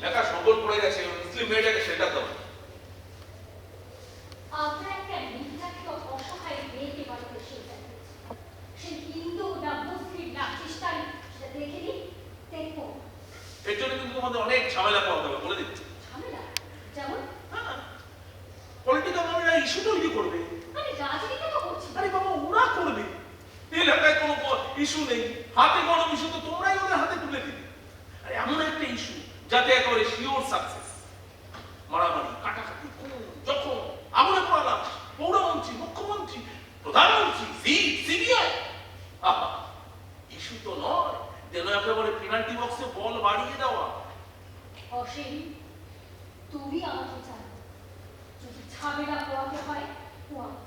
লেখা সংকট পড়ে গেছে, মুসলিম মেয়েটাকে সেটা দাও। আমরা একটা নির্যাতিত অসহায় মেয়েকে বাড়িতে সেটা সে হিন্দু না মুসলিম না খ্রিস্টান সেটা দেখে নিই, দেখবো। এর জন্য কিন্তু তোমাদের অনেক ঝামেলা পাওয়া হবে, বলে দিচ্ছি। ঝামেলা যেমন? পলিটিক্যাল মেয়েরা ইস্যু তৈরি করবে। আমি রাজনীতি তো করছি না। আরে বাবা, ওরা করবে। এই এলাকায় কোনো ইস্যু নেই, হাতে কোনো ইস্যু তো তোমরাই ওদের হাতে তুলে দিবে। আর এমন একটা ইস্যু যাতে একেবারে শিওর সাকসেস। মারামারি, কাটাকাটি, খুন, জখম, আগুনে পোড়া লাশ, পৌরমন্ত্রী, মুখ্যমন্ত্রী, প্রধানমন্ত্রী, সিবিআই। ইস্যু তো নয়, যেন একেবারে পেনাল্টি বক্সে বল বাড়িয়ে দেওয়া। অসীম, তুমি আমাকে জানো, যদি ঝামেলা পোয়াতে হয় পোয়াবো,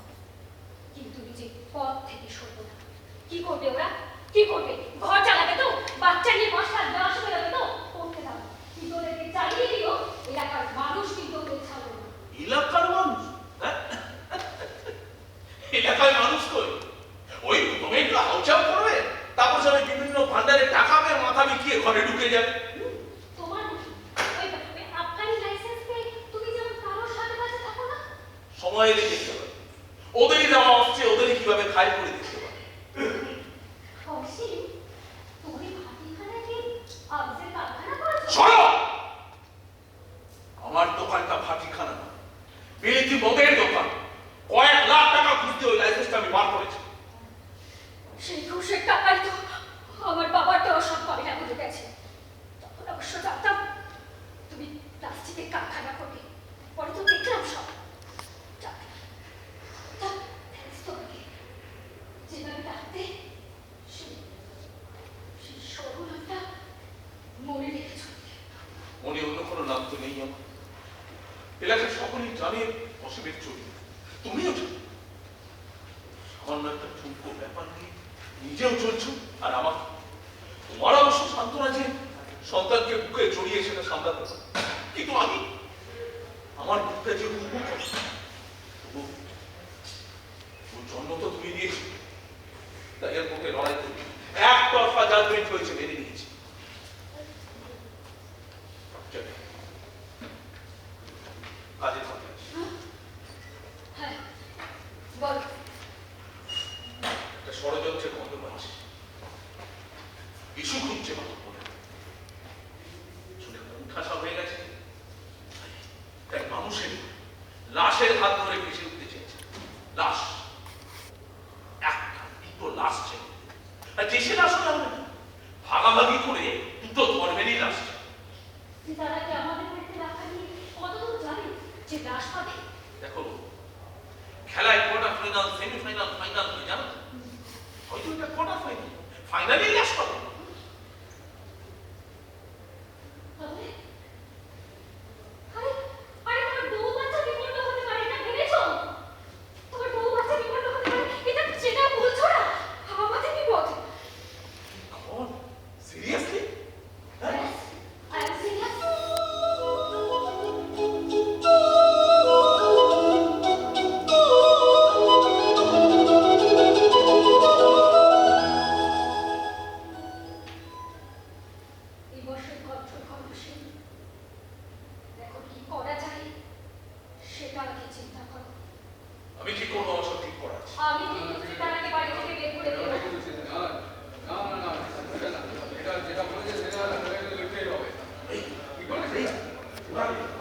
কিন্তু নিজের পথ থেকে সরবো না। কি করবে ওরা? কি করবে? ঘর চালাবে তো? বাচ্চা নিয়ে বসার দেওয়া শুরু হবে তো? করতে দাও, কিন্তু ওদেরকে চালিয়ে দিও। এলাকার মানুষ কিন্তু ওদের ছাড়বে না। এলাকার মানুষ? এলাকার মানুষ কই? ওই তুমি একটু আউচাপ করবে, তারপর সবাই বিভিন্ন ভান্ডারে টাকা পেয়ে মাথা বিকিয়ে ঘরে ঢুকে যাবে। তোমার নাকি ওই আফগানি লাইসেন্স পেয়ে তুমি যেমন কারোর সাথে কাছে থাকো না? সময় এলে দেখতে পাবে, ওদেরই দেওয়া হচ্ছে, ওদেরই কিভাবে খাই করে দিতে পারে। অসীম, তুমি ভাটিখানাকে আবজের কারখানা করেছো? শোনো, আমার দোকানটা ভাটিখানা না, বিলিতি মদের দোকান। কয়েক লাখ টাকা খুঁজতে ওই লাইসেন্সটা আমি বার করেছি। সেই ঘুষের টাকাই তো আমার বাবারটাও সব কয়লা হয়ে গেছে। তখন অবশ্য জানতাম তুমি প্লাস্টিকের কারখানা করবে, পরে তো দেখলাম সব। তোমাকে যেভাবে ডাকতে সেই সরলতা মনে রেখেছ। মনে অন্য কোনো নাম তো নেই আমার। এলাকার সকলেই জানে অসীমের চরিত্র, তুমিও জানো। সামান্য একটা ঠুনকো ব্যাপার নিয়ে নিজেও চলছো, আর আমার তোমার অবশ্য সান্ত্বনা যে সন্তানকে বুকে জড়িয়ে সেটা সামলাতে পারে, কিন্তু আমি আমার বুকটা যে জন্ম তো তুমি দিয়েছি, তাই এর পক্ষে লড়াই করি। একতরফা জাজমেন্ট হয়েছে, মেনে নিয়েছি। ফাইনাল সেমিফাইনাল ফাইনাল হয়ে জানো তো? হয়তো এটা কোয়ার্টার ফাইনাল ফাইনালেই লাস্ট হবে। তবে আরে আরে তোমার বউ বাচ্চা বিপন্ন হতে পারে এটা ভেবেছো? তোমার বউ বাচ্চা বিপন্ন হতে পারে এটা চেনা বলছো না? আমাদের বিপদ। কোন seriously? Yes, I am serious. এই বর্ষের কঠোর কর্মশীল এখন কি করা যায় সেটা আগে চিন্তা করো। আমি কি করবো আমার সব ঠিক করা আছে। আমি কিন্তু ঠিকানাকে বাড়ি থেকে বের করে দেবো। এটা যেটা বলেছে সেটা লিখতেই হবে।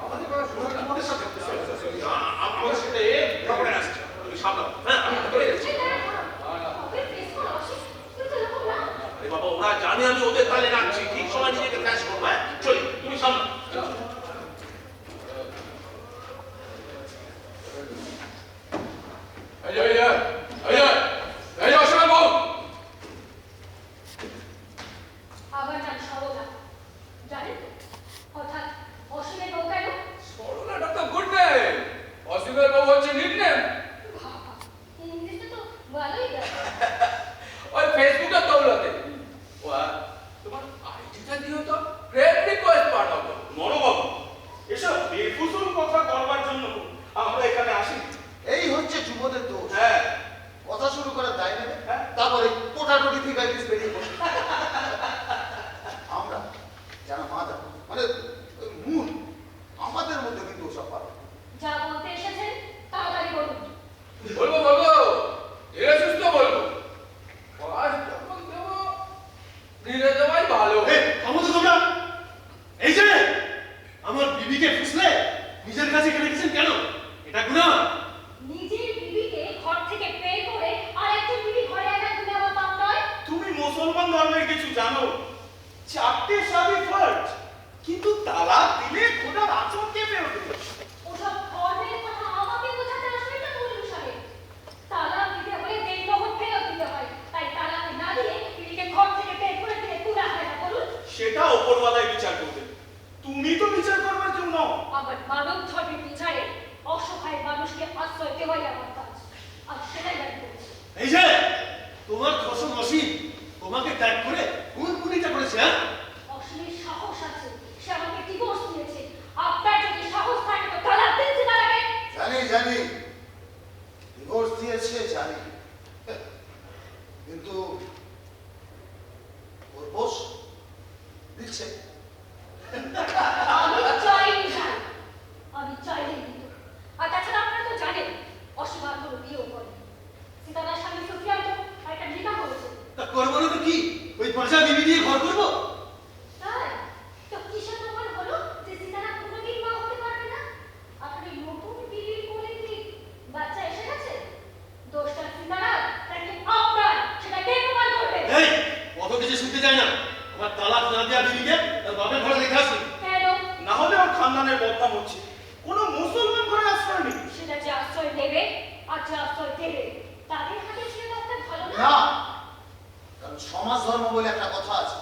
আমাদের কথা শোনো না। আমাদের সাথে আমাদের সাথে প্রবলেম আসছে তুমি সামলাও। হ্যাঁ কবে ফেস করা উচিত? তুই তো এরকম না। আরে বাবা ওরা জানে আমি ওদের তালে রাখছি ঠিক সময় নিজেকে ক্যাশ করবো। হ্যাঁ চলি তুমি সামলাও। আবার নাম সরলা। জানেন তো? হঠাৎ অসীমের বউ কেন? সরলাটা তো গুড নেম, অসীমের বউ হচ্ছে নিক নেম। বাবা, ইংলিশটা তো ভালোই জানে। ওই ফেসবুকে দৌলতে তোমার আইডিটা দিও তো, ফ্রেন্ড রিকোয়েস্ট পাঠাবো। মনোবাবু এসব বেফুসুল কথা করবার জন্য আমরা এখানে আসি। এই হচ্ছে যুবদের দোষ। হ্যাঁ কথা শুরু করার দায় নেবে, হ্যাঁ। তারপরে কোটাটুটি থেকে বেরিয়ে পড়ে। আমরা যারা মাদা মানে মূল, আমাদের মধ্যে কিন্তু ওসব পাবে। যা বলতে এসেছেন তাড়াতাড়ি বলুন। বলবো বলবো, ধীরে সুস্থ বলবো। ফার্স্ট যখন দেবো ধীরে দেওয়াই ভালো। ক্ষমতা তোমরা এই যে আমার বিবিকে ফুসলে নিজের কাছে এখানে রেখেছেন কেন? এটা গুনাহ। নিজের বিবিকে ঘর থেকে বের করে আর একজন বিবি ঘরে আনা তুমি আমার পাপ নয়। তুমি মুসলমান ধর্মের কিছু জানো? 4টে শাদী ফরজ, কিন্তু তালাক দিলে খোদার আচরণ কে বেরোবে? ওসব ধর্মের কথা আমাকে বোঝাতে আসবে না মৌলভী সাহেব। তালাক দিতে হলে দেনমোহর ফেরত দিতে হয়। তাই তালাক না দিয়ে বিবিকে ঘর থেকে বের করে দিলে গুনাহ হয় না বলুন? সেটা ওপরওয়ালায় বিচার করবে, তুমি তো বিচার করবার জন্য। আমার মানব ধর্মের বিচারে অসহায় মানুষকে আশ্রয় দেওয়াই আমার কাজ, আর সেটাই আমি করছি। এই যে তোমার খসম অসীম তোমাকে ত্যাগ করে কোন পুনিটা করেছে? হ্যাঁ অসীমের সাহস আছে, সে আমাকে ডিভোর্স দিয়েছে। আপনার যদি সাহস থাকে তো তালাক দিন যে তার আগে। জানি জানি ডিভোর্স দিয়েছে জানি, কিন্তু ওর বস দিচ্ছে। আমি চাইনি জান, আমি চাইনি দিত। আর তাছাড়া আপনারা তো জানেন অসীম আর কোনো বিয়েও করেনি। সীতারার স্বামী সুফিয়ান তো একটা বিবাহ করেছে। তা করবো না তো কি? ওই পয়সা বিবি দিয়ে ঘর করবো? তাই তো কিসের প্রমাণ হলো যে সীতারা কোনোদিন মা হতে পারবে না? আপনার এই নতুন বিবির কোলে কি বাচ্চা এসে গেছে? দোষটা সীতারার নাকি আপনার, সেটা কে প্রমাণ করবে? এই কত কিছু শুনতে চাই না। আমার তালাক না দেওয়া বিবিকে তার বাপের ঘরে রেখে আসুন, কেন? না হলে ওর খানদানের বদনাম হচ্ছে। কোনো মুসলমান ঘরে আশ্রয় নেই। সেটা যে আশ্রয় নেবে আর যে আশ্রয় দেবে তাদের হাতে ছেড়ে দেওয়াটা ভালো না? না, কারণ সমাজ ধর্ম বলে একটা কথা আছে।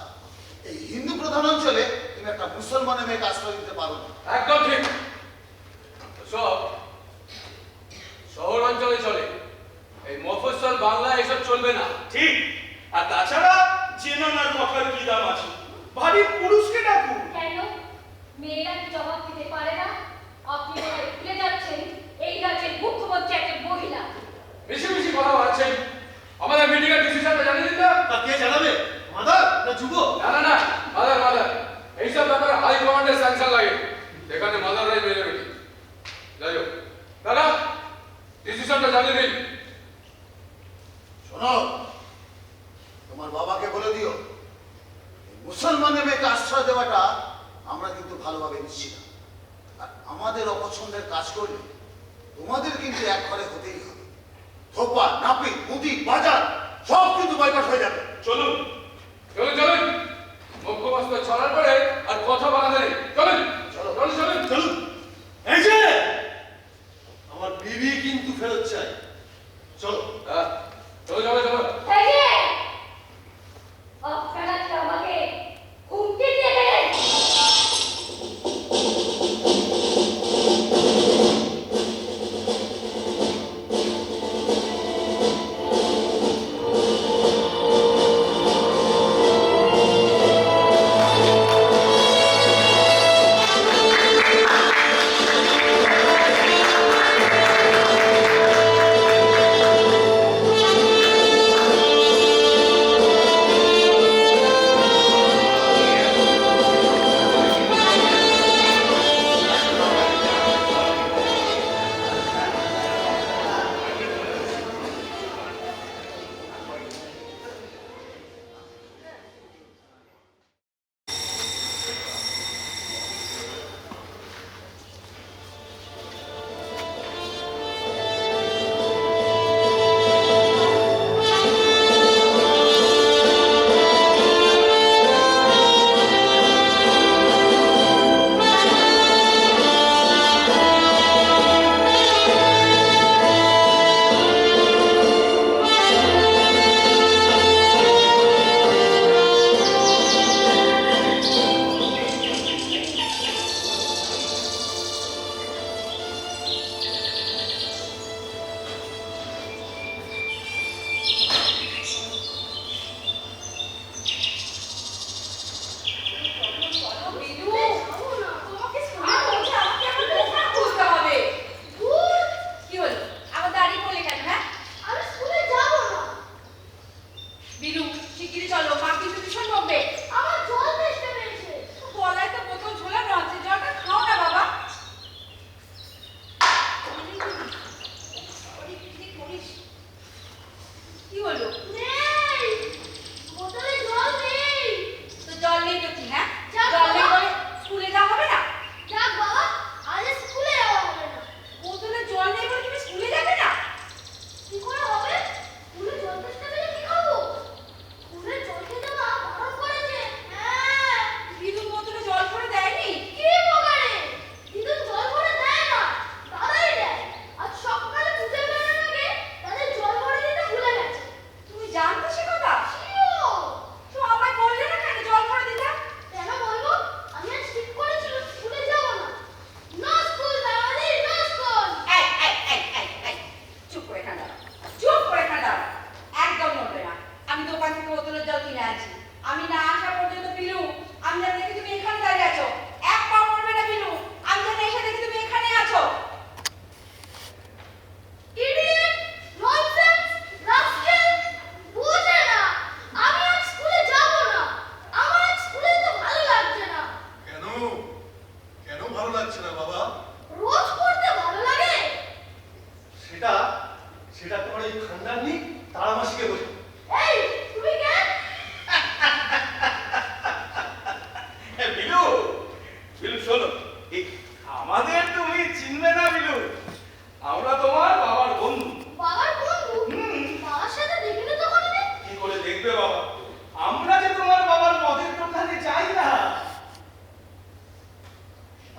এই হিন্দু প্রধান অঞ্চলে তুমি একটা মুসলমানের মেয়েকে আশ্রয় দিতে পারো না। একদম ঠিক। সব শহর অঞ্চলে চলে, এই মফস্বল বাংলা এসব চলবে না। ঠিক। আর তাছাড়া জেনানার কথার কি দাম আছে? ভারী পুরুষকে ডাকুন। কেন? মেয়েরা কি জবাব দিতে পারে না? আপনি ওরা ভুলে যাচ্ছেন এই রাজ্যের মুখ্যমন্ত্রী একজন মহিলা। বেশি বেশি কথা বলছেন। আমাদের মিটিংয়ের ডিসিশনটা জানিয়ে দিন না। তা কে জানাবে? মাদার না যুবক? না না না, মাদার মাদার, এইসব ব্যাপারে হাই কমান্ডের স্যাংশন লাগে। এখানে মাদাররাই মেরে মিটিং। যাই হোক দাদা, ডিসিশনটা জানিয়ে দিন। শোনো, তোমার বাবাকে বলে দিও এই মুসলমানের মেয়েকে আশ্রয় দেওয়াটা আমরা কিন্তু ভালোভাবে নিচ্ছি না। আর আমাদের অপছন্দের কাজ করলে তোমাদের কিন্তু এক ঘরে হতেই হবে। ধোপা, নাপিত, মুদি, বাজার সব কিন্তু বয়কট হয়ে যাবে। চলুন চলুন চলুন, মুখ্যমন্ত্রী ছড়ার পরে আর কথা বলা নেই। চলুন চলো। চলুন চলুন। চলুন। এই যে আমার বিবি কিন্তু ফেরত চাই। চলো।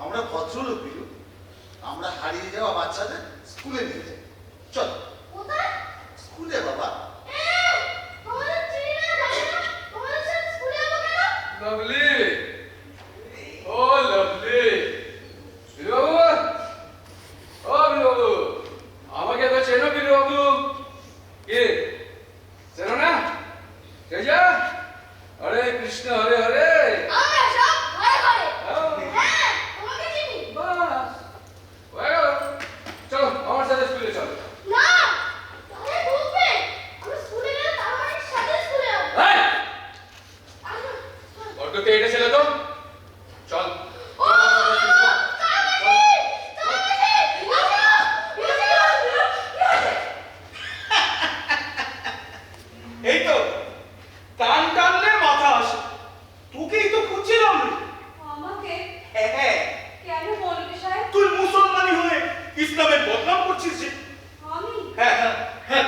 আমরা ভদ্রলোক বিলু, আমরা হারিয়ে যাওয়া বাচ্চাদের স্কুলে নিয়ে যাই। চল কোথায়? স্কুলে বাবা। তোমাদের চিনি না, জানি না, তোমাদের সাথে স্কুলে যাবো কেন? লাভলি, ও লাভলি, বিলুবাবু, ও বিলুবাবু, আমাকে তো চেনো বিলুবাবু? কে চেনো না? তেজা, হরে কৃষ্ণ হরে হরে। আমরা সব ঘরে ঘরে। আহ, হ্যাঁ, তোমাকে চিনি। বাস হয়ে গেল। চলো আমার সাথে স্কুলে চলো। না, তাহলে ঢুকবে। আমি স্কুলে গেলে তার বাড়ির সাথে স্কুলে যাবো। এই, আসো, বড্ডকে এটা ছেলে তো চল। ও, তাড়াতাড়ি, তাড়াতাড়ি, আসো। এই তো কান টানলে মাথা আসে, তোকেই তো খুঁজছিলাম রে। আমাকে হ্যাঁ, কেন মৌলভী সাহেব? তুই মুসলমানি হয়ে ইসলামের বদনাম করছিস যে। আমি হ্যাঁ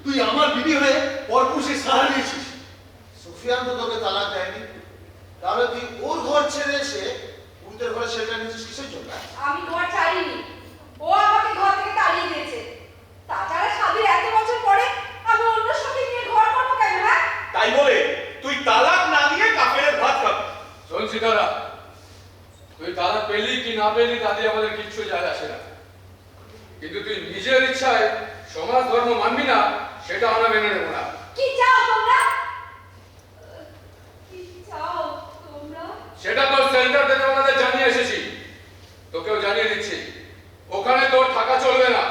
তুই আমার বিবি হয়ে পরপুরুষের সাহারা নিয়েছিস। সুফিয়ান তো তোকে তালাক দেয়নি, তাহলে তুই ওর ঘর ছেড়ে এসে পুরুষদের ঘরে ছেলেটা নিয়েছিস কিসের জন্য? আমি ঘর ছাড়িনি, ও আমাকে ঘর থেকে তাড়িয়ে দিয়েছে। তাছাড়া স্বামীর এত বছর পরে আমি অন্য সঙ্গে নিয়ে ঘর করবো কেন? হ্যাঁ, তাই বলে তুই তালাক না দিয়ে কাফেরের ভাত খাবি? শোন সীতারা, তুই তালাক পেলি কি না পেলি তাতে আমাদের কিচ্ছু যায় আসে না, কিন্তু তুই নিজের ইচ্ছায় সমাজ ধর্ম মানবি না সেটা আমরা মেনে নেব না। কি চাও তোমরা? কি চাও তোমরা? সেটা তোর সেন্টার থেকে আমাদের জানিয়ে এসেছি, তোকেও জানিয়ে দিচ্ছি, ওখানে তোর থাকা চলবে না।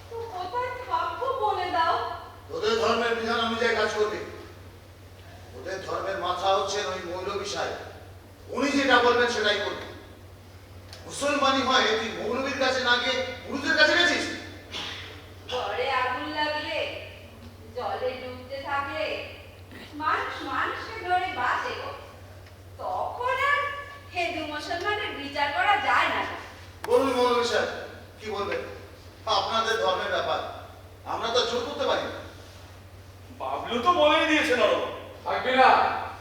তো কোথায় থাকবো বলে দাও। তোদের ধর্মের বিধান অনুযায়ী কাজ করবি। ওদের ধর্মের মাথা হচ্ছেন ওই মৌলভী সাহেব, উনি যেটা বলবেন সেটাই করবি। মুসলমানি হয় তুই মৌলভীর কাছে না গিয়ে পুরুষদের কাছে গেছিস? ঘরে আগুন লাগলে, জলে ডুবতে থাকলে মানুষ মানুষকে ধরে বাঁচে গো। তখন আর হিন্দু মুসলমানের বিচার করা যায় না। বলুন মৌলভী সাহেব কি বলবেন? আপনাদের ধর্মের ব্যাপার, আমরা তো জোর করতে পারি না। বাবলু তো বলেই দিয়েছে নরম। থাকবি না?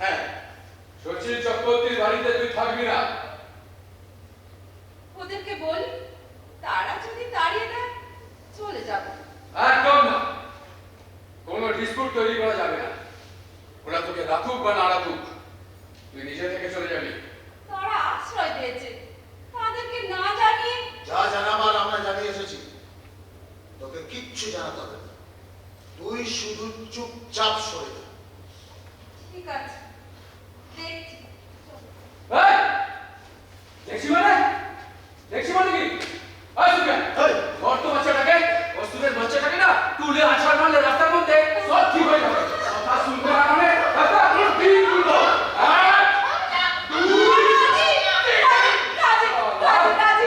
হ্যাঁ, শচীন চক্রবর্তীর বাড়িতে তুই থাকবি না। ওদেরকে বলি, তারা যদি তাড়িয়ে দেয় চলে যাব। একদম না, কোনো ডিসপুট তৈরি করা যাবে না। ওরা তোকে রাখুক বা না রাখুক, তুই নিজে থেকে চলে যাবি। তারা আশ্রয় দিয়েছে, তাদেরকে না জানিয়ে যা জানাবার আমরা জানিয়ে এসেছি, তোকে কিচ্ছু জানাতে হবে না। তুই শুধু চুপচাপ সরে যা। ঠিক আছে, দেখছি। এই, দেখছি মানে? দেখছি মানে কি? এই সুফিয়ান, এই, ধর তো বাচ্চাটাকে, অস্তুরের বাচ্চাটাকে না তুলে আছাড় মারলে রাস্তার মধ্যে সব ঠিক হয়ে যাবে। কথা শুনতে না মানে রাস্তা পুরো ঠিক করবো। এক, দুই, রাজি, রাজি, রাজি।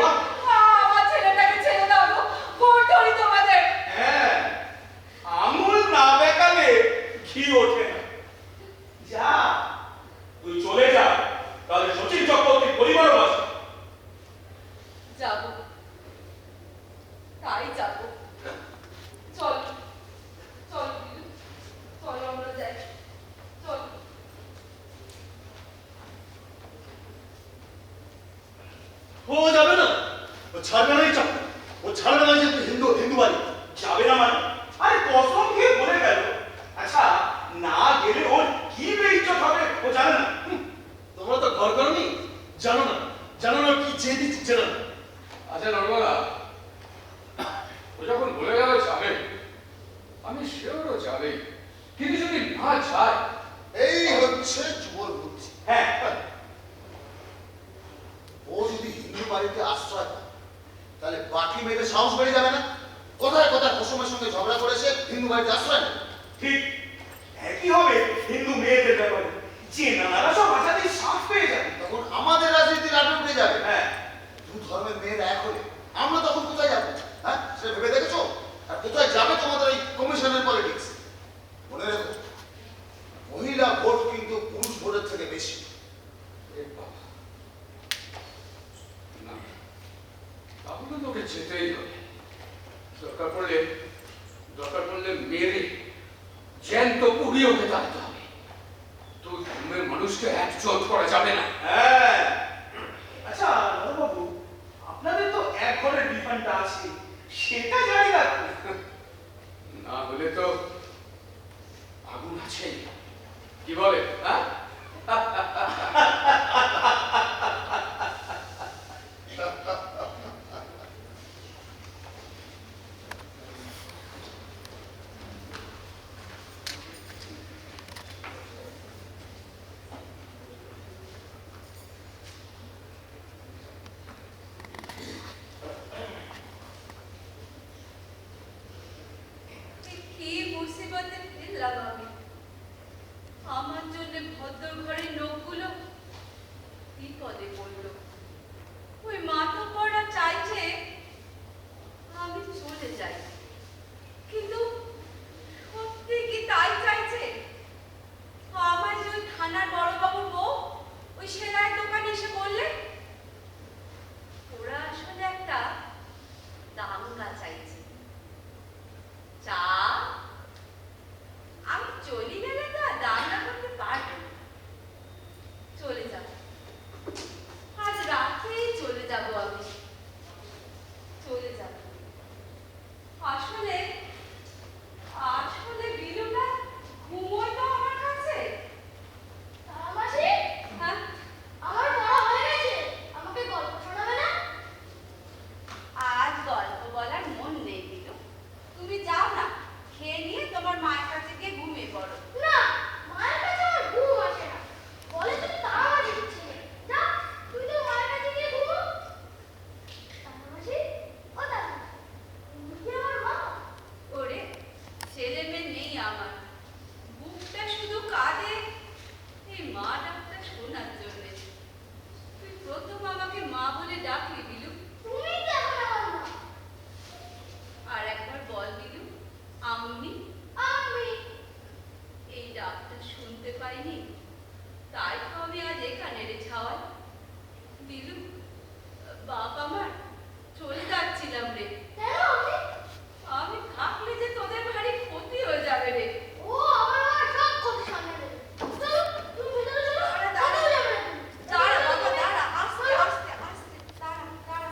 আমার ছেলেটাকে ছেড়ে দাও গো, ভোট ধরি তোমাদের। হ্যাঁ, আঙুল না বেকালে ঘি ওঠে না। যা, তুই চলে যা, তাহলে শচীন চক্রবর্তীর পরিবারও আছে। যাবো, তাই যাবো। চল, চল, চলো আমরা যাই, চল। ও যাবে না, ও ছাড়বে না এই চক্র, ও ছাড়বে না যে তুই হিন্দু বাড়ি। যাবে না মানে? আরে কসম খেয়ে বলে গেল। আচ্ছা, না গেলে ওর কি বেইজ্জত হবে ও জানে না। তোমরা তো ঘর করনি, জানো না কি চেয়ে দিচ্ছি জানো না। আচ্ছা নর্মদা, ও যখন বলে গেল যাবে, আমি শিওরও যাবে, কিন্তু যদি না যায়? এই হচ্ছে যুবর বুদ্ধি। হ্যাঁ, ও যদি হিন্দু বাড়িতে আশ্রয় পায়, তাহলে বাকি মেয়েদের সাহস বেড়ে যাবে না? কোথায় কুসুমের সঙ্গে ঝগড়া করেছে হিন্দু বাড়িতে আশ্রয় নেবে। ঠিক একই হবে হিন্দু মেয়েদের ব্যাপারে। যে নানারা সব বাঁচাতে সাফ পেয়ে যাবে। তখন আমাদের রাজনীতির আটক উঠে যাবে। হ্যাঁ, দু ধর্মের মেয়েরা এক হলে আমরা তখন কোথায় যাবো? হ্যাঁ, সেটা ভেবে দেখেছো? আর কোথায় যাবে তোমাদের এই কমিশনের পলিটিক্স? মনে রেখো, মহিলা ভোট কিন্তু পুরুষ ভোটের থেকে বেশি। এ বাবা, না, তাহলে তোকে যেতেই হবে। দরকার পড়লে মেরে জ্যান্ত পুড়িয়ে ওকে তাড়াতে হবে। তুই ধর্মের মানুষকে একজোট করা যাবে না। হ্যাঁ। আচ্ছা, বাবু আছে সেটা জানি না তো। না হলে তো আগুন আছে, কি বলে? হ্যাঁ, কি মুসিবতে ফেললাম আমি। আমার জন্য ভদ্র ঘরের লোকগুলো বিপদে পড়লো। ওই মাথাপড়া চাইছে আমি চলে যাই, কিন্তু সত্যি কি তাই চাইছে? আমার যে ওই থানার বড়বাবুর বউ ওই সেলাইয়ের দোকানে এসে বললে ওরা আসলে একটা দাঙ্গা চাইছে। চা আমি চলে গেলে তো আর দাঙ্গা করতে পারবে না। চলে যাব, আজ রাতেই চলে যাব আমি, চলে যাব। আসলে আসলে বিলুটা ঘুমোয় তো আমার কাছে। তারা মাসি, হ্যাঁ, আমার পড়া হয়ে গেছে, আমাকে গল্প শোনাবে না? আজ গল্প বলার মন নেই বিলু। তুমি যাও না, খেয়ে নিয়ে তোমার মায়ের কাছে গিয়ে ঘুমিয়ে পড়ো। না, মায়ের কাছে আমার ঘুম আসে না। বলে তুমি তারা মাসি দিচ্ছে। যা, তুই তো মায়ের কাছে গিয়ে ঘুমো। তারা মাসি, ও তারা মাসি, তুমি কি আমার মা? ওরে, ছেলে মেয়ে নেই আমার, বুকটা শুধু কাঁদে এই মা ডাকটা শোনার জন্যে। তুই প্রথম আমাকে মা বলে ডাকলি বিলু। তুমি কেমন আমার মা? আর একবার বল বিলু, আমি আমি। এই ডাকটা শুনতে পাইনি, তাই তো আমি আজ এখানে রে ছাওয়াই। বিলু, বাপ আমার, চলে যাচ্ছিলাম রে। কেন আমি? আমি থাকলে যে তোদের ভারী ক্ষতি হয়ে যাবে রে। ও আমার মার সব ক্ষতি সামনে দেবে। চলো, তুমি ভেতরে চলো। আরে কোথাও যাবে না তুমি। দাঁড়া বাবা, দাঁড়া, আস্তে আস্তে আস্তে, দাঁড়া দাঁড়া।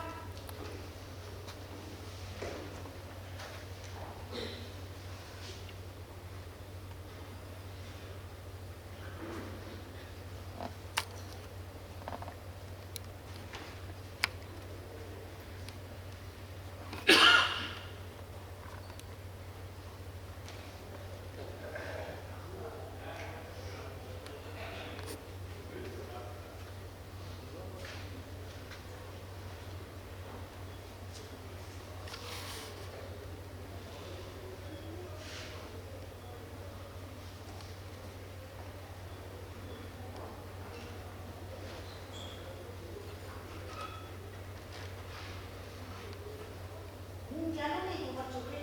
ঘুম কেন নেই তোমার চোখে?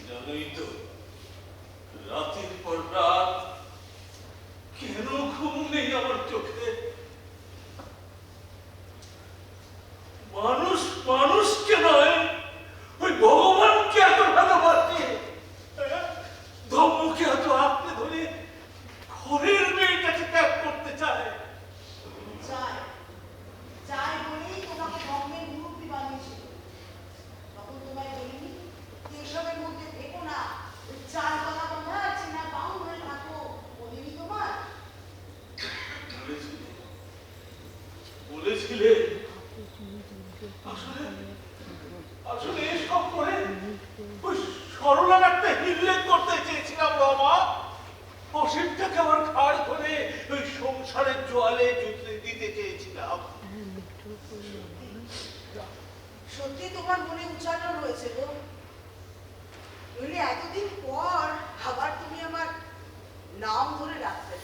জানোই তো, রাতের পর রাত কেন ঘুম নেই আমার চোখে। মানুষ মানুষকে নয়, ওই ভগবানকে এত ভালোবাসে, ধর্মকে এত আঁকড়ে ধরে ঘরের মেয়েটাকে ত্যাগ করতে চায়। চাই চাই বলেই তোমাকে ধর্মের মুরব্বী বানিয়েছিল। তখন তোমায় বলিনি যে এসবের মধ্যে থেকো না, ওই চার গলা বাঁধা চেনা বাউন হয়ে থাকো, বলিনি তোমার? বলেছিলে, বলেছিলে। আসলে আসলে এসব করে ওই সরলার একটা হিল্লেক করতে চেয়েছিলাম বাবা। অসীমটাকে আমার ঘাড় ধরে ওই সংসারের জোয়ালে জুতলে দিতে চেয়েছিলাম। সত্যি তোমার মনে উচ্চারণ হয়েছে গো। নইলে এতদিন পর আবার তুমি আমার নাম ধরে রাখতে।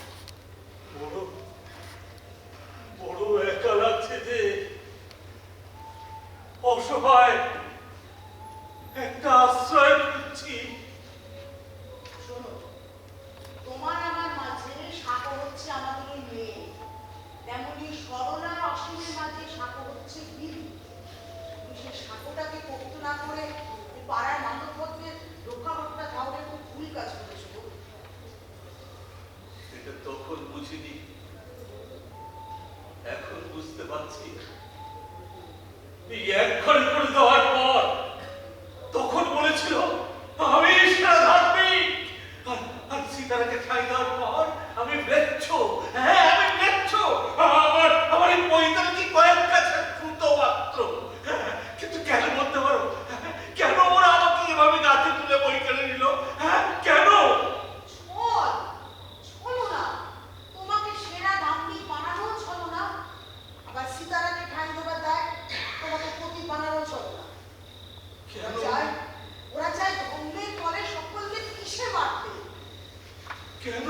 বড় বড় একা লাগছে যে, অসহায় একটা আশ্রয় খুঁজছি। শোনো, তোমার আমার মাঝে সাঁকো হচ্ছে আমাদের ওই মেয়ে, তেমনি সরলা অসীমের মাঝে সাঁকো হচ্ছে বিলু। তুমি সেই সাঁকোটাকে পোক্ত না করে এই পাড়ার মানবপত্রের রক্ষাকর্তা ঠাউরের খুব ভুল কাজ করেছো গো। এটা তখন বুঝিনি, এখন বুঝতে পারছি। এই এক ঘরে করে দেওয়ার পর তখন বলেছিল আমি সেরা ধার্মিক, আর সীতারাকে ঠাই দেওয়ার পর আমি ব্যর্থ। হ্যাঁ আমি ব্যর্থ। আমার এই পৈতৃক কয়েক কাছে দ্রুত মাত্র। কিন্তু কেন বলতে পারো, কেন ওরা আমাকে এভাবে গাছে তুলে বই কেড়ে নিল? হ্যাঁ কেন? ছলো না, তোমাকে সেরা ধার্মিক বানানো ছলো না, আবার সীতারাকে ঠাই দেবার দেয় তোমাকে পতি বানানো ছলো না। কেন? ওরা চায় ধর্মের তলে সকলকে কিসে মারতে? কেন?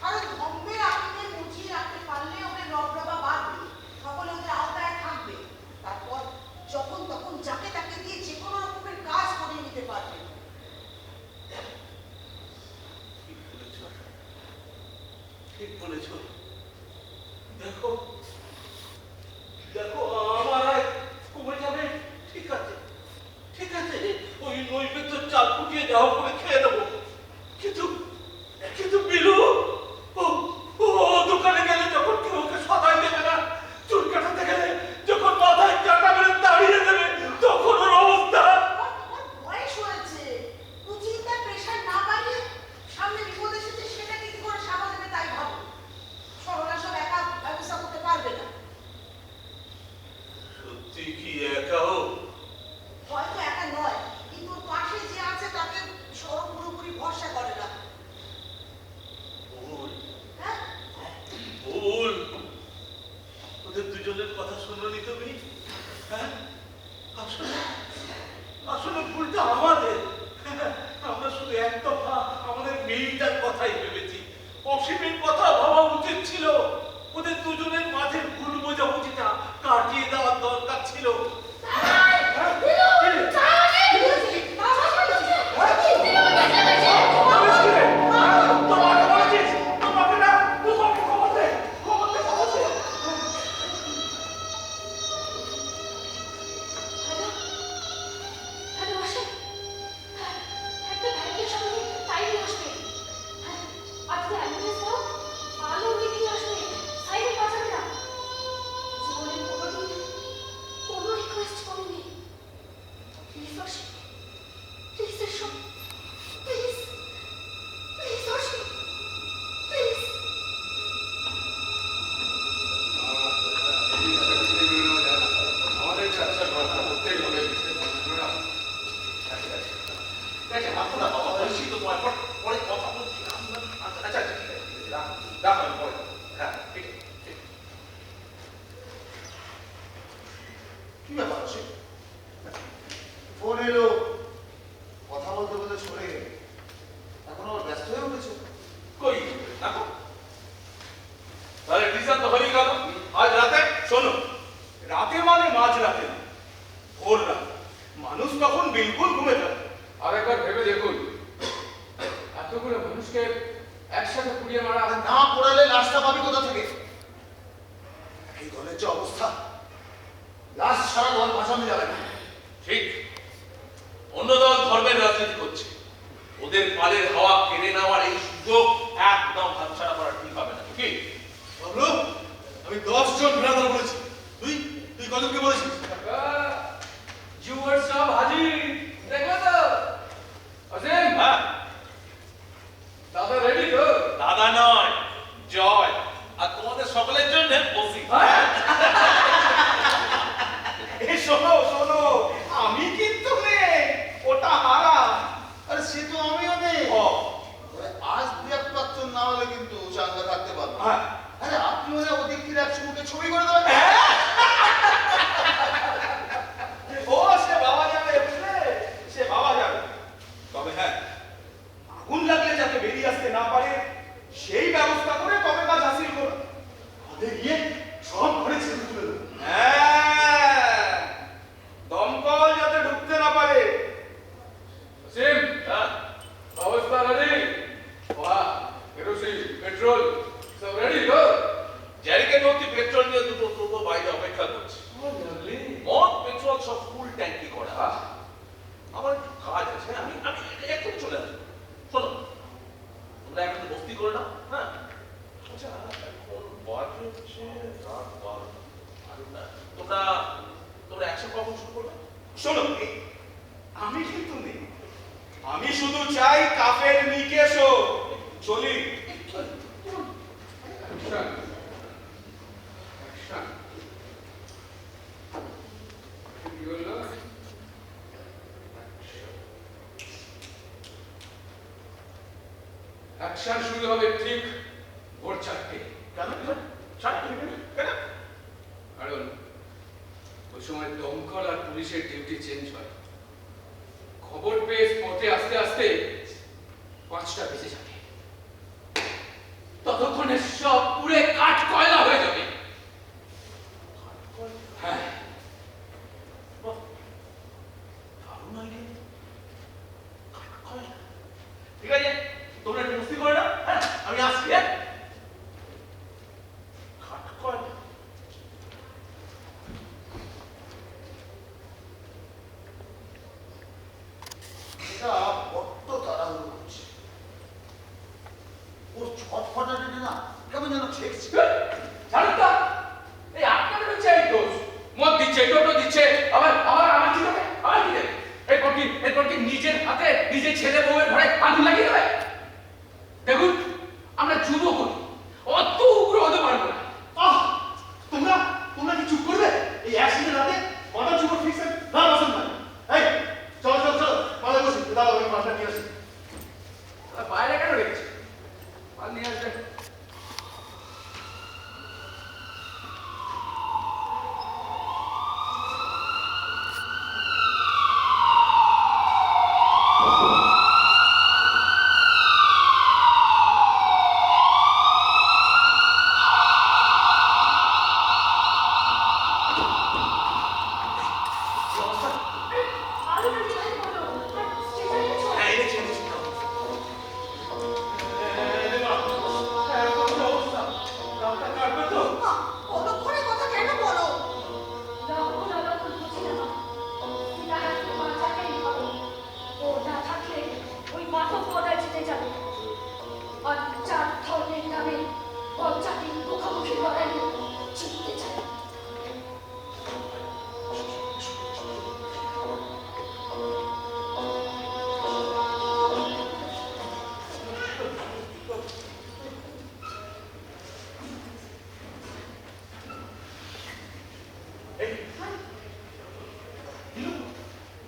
কারণ ধর্মের আগুনে মুচিয়ে রাখতে পারলে ওদের রবরবা বাড়বে, সকলে ওদের আওতায় থাকবে। তারপর যখন তখন যাকে তাকে দিয়ে যে কোনো রকমের কাজ করে নিতে পারবে। ঠিক বলেছ। দেখো দেখো আমার আয় কমে যাবে, ঠিক আছে ঠিক আছে, ওই নৈবেদ্য চাল ফুটিয়ে যাও করে খেয়ে দেবো। কিন্তু কিন্তু বিলু ও ও দোকানে গেলে যখন কেউ ওকে সদাই দেবে না, চুল কাটাতে গেলে যখন মাথায় চাটা মেরে দাঁড়িয়ে দেবে, তখন ওর অবস্থা। তোমার বয়স হয়েছে, কুচিন্তার প্রেশার না বাড়িয়ে সামনে বিপদ এসেছে সেটাকে কি করে সামা দেবে তাই ভাবো। সরলা সব একা ব্যবস্থা করতে পারবে না। সত্যি কি একাও? হয়তো একা নয়, কিন্তু ওর পাশে যে আছে তাকে সরব পুরোপুরি ভরসা করে না। ভুল হ্যাঁ, ভুল। ওদের দুজনের কথা শুনোনি তুমি? হ্যাঁ আসলে আসলে ভুলটা আমাদের। আমরা শুধু এক দফা আমাদের মেয়েটার কথাই ভেবেছি। অসীমের কথা ভাবা উচিত ছিল। ওদের দুজনের মাঝে ভুল বোঝাবুঝিটা কাটিয়ে দেওয়ার দরকার ছিল। হ্যালো আসে, একটা ব্যাংকের সঙ্গে টাইম আসবে। আজকে অ্যাম্বুলেন্স দাও, আলো মিটিং আসবে, সাইডে পাঠাবে না। জীবনের কোনোদিন কোনো রিকোয়েস্ট করিনি। প্লিজ আসে, প্লিজ এসো, প্লিজ প্লিজ আসে, প্লিজ। আমাদের চারটা কথা করতেই হবে। আচ্ছা আপনারা কথা বলছি তো, পরে কথা বলছি। আচ্ছা আচ্ছা ঠিক আছে রাখো, আমি পরে। হ্যাঁ ঠিক আছে ঠিক আছে। কি ব্যাপার আছে? ফোন এলো, কথা বলতে বলতে সরে গেল, এখন আবার ব্যস্ত হয়ে উঠেছে। কই দেখো, তাহলে ডিসিশন তো হয়ে গেল আজ রাতে। শোনো, রাতে মানে মাঝ রাতে না, ভোর রাত। মানুষ তখন বিলকুল ঘুমে থাকে। আর একবার ভেবে দেখুন, এতগুলো মানুষকে একসাথে পুড়িয়ে মারা। আর না পড়ালে লাশটা পাবি কোথা থেকে? এই দলের যে অবস্থা, লাশ ছাড়া দল বাঁচানো যাবে না। ঠিক, অন্য দল ধর্মের রাজনীতি করছে। ওদের পালের হাওয়া কেড়ে নেওয়ার এই সুযোগ একদম হাতছাড়া করা ঠিক হবে না। কি বাবলু, আমি 10 জন ব্রাদার বলেছি, তুই তুই কতকে বলেছিস? ভিউয়ার্স সব হাজির, দেখো তো অসীম। হ্যাঁ দাদা রেডি তো? দাদা নয়, জয়। আর তোমাদের সকলের জন্য বসি। এই শোনো শোনো, আমি কিন্তু নেই, ওটা হারা। আরে সে তো আমিও নেই। ও, তবে আজ বিরাট প্রাক্তন না হলে কিন্তু চাঙ্গা থাকতে পারবো। হ্যাঁ। আরে আপনি ওরা ওদিক থেকে একসঙ্গে ছবি করে দেবেন। ও সে বাবা যাবে, বুঝলে, সে বাবা যাবে। তবে হ্যাঁ, আগুন লাগলে যাতে বেরিয়ে আসতে না পারে সেই ব্যবস্থা করে তবে কাজ হাসিল করো। আমাদের ইয়ে সব ঘরে ছেড়ে তুলে দেবো। হ্যাঁ, দমকল যাতে ঢুকতে না পারে। অসীম, হ্যাঁ অবস্থা রেডি? বাহ, কেরোসিন, পেট্রোল সব রেডি তো? জ্যারিকেন ভর্তি পেট্রোল নিয়ে দুটো টোটো বাইরে অপেক্ষা করছে। মদ পেট্রোল সব ফুল ট্যাঙ্কি করা। আমার একটু কাজ আছে, আমি আমি এক্ষুনি চলে আসবো। শোনো, তোমরা এখন বস্তি করে নাও। হ্যাঁ আচ্ছা, এখন বাজে হচ্ছে রাত 12টা। তোমরা তোর অ্যাকশন কখন শুরু করবে? শোনো, আমি কিন্তু নেই। আমি শুধু চাই কাফের নিকেশো। চলি। অ্যাকশন অ্যাকশন কি হলো? অ্যাকশন শুরু হবে ঠিক ভোর 4টে। কেন? কেন? কারণ ওই সময় দমকল আর পুলিশের ডিউটি চেঞ্জ হয়। খবর পেয়ে স্পটে আসতে আসতে 5টা বেজে যাবে। ততক্ষণে সব পুড়ে কাঠ কয়লা হয়ে যাবে। হ্যাঁ, দারুণ আইডিয়া। ঠিক আছে, তোমরা একটু মস্তি করে না, হ্যাঁ আমি আসছি। হ্যাঁ খাট কয়লা। এটা বড্ড তাড়াহুড়ো করছে। ওর ছটফটানিটা না কেমন যেন ঠেকছে। জানেন তো, এই আপনাদের হচ্ছে এই দোষ। মদ দিচ্ছে, টোটো দিচ্ছে, আবার আবার আমার কি দেবে? আমার কি দেবে? এরপর কি নিজের হাতে নিজের ছেলে বউয়ের ঘরে আগুন লাগিয়ে দেবে? দেখুন, আমরা যুব বলি, অত উগ্র হতে পারবো না। আহ, তোমরা কি চুপ করবে? এই অ্যাক্সিডেন্ট রাতে কটা চুপ ফিক্স না বসেন না। এই চল পালে বসি, দাঁড়াও আমি মাছটা নিয়ে আসি। বাইরে কেন রেখেছে? মাল নিয়ে আসবে। আলুটা যেভাবে বলো, আর স্টেশনে এনেছো? হ্যাঁ এনেছি এনেছি। রাস্তা কাটবে তো? অলক্ষণে কথা কেন বলো? লক্ষণ অলক্ষণ বুঝি না মা। পিতার হাতে বাঁচাকেই ধরো। ও না থাকলে ওই মাথা পড়ায় যেতে যাবে। আর 4 ধরনের নামে পঞ্চায়েতের মুখোমুখি লড়াই জিততে চায়।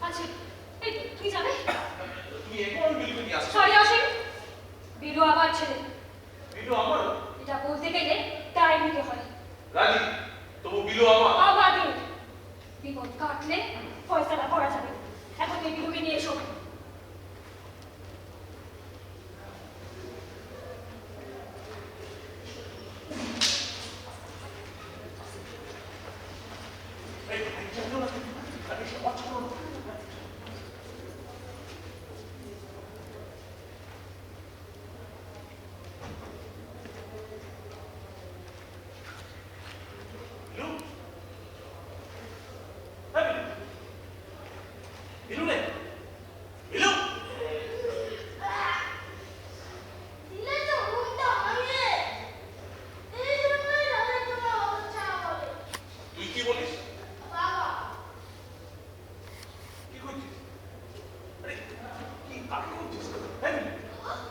আচ্ছা, এই তুই যাবে? তুমি এখন বিলুকে নিয়ে আসছো? সরি অসীম, বিলু আমার ছেলে। বিলু আমার? এটা বলতে গেলে তাই নিতে হয়। রাজি, তবু বিলু আমার। আমাদের বিপদ কাটলে ফয়সালা করা যাবে। এখন এই বিলুকে নিয়ে এসো। বিলু রে, বিলু। দিলে তো ঘুমটা ভাঙে। এই জন্যই রাতে তোমার অবস্থা বলে। তুই কি বলিস? বাবা, কি করছিস? আরে কি কাকে করছিস? হ্যাঁ বিলু?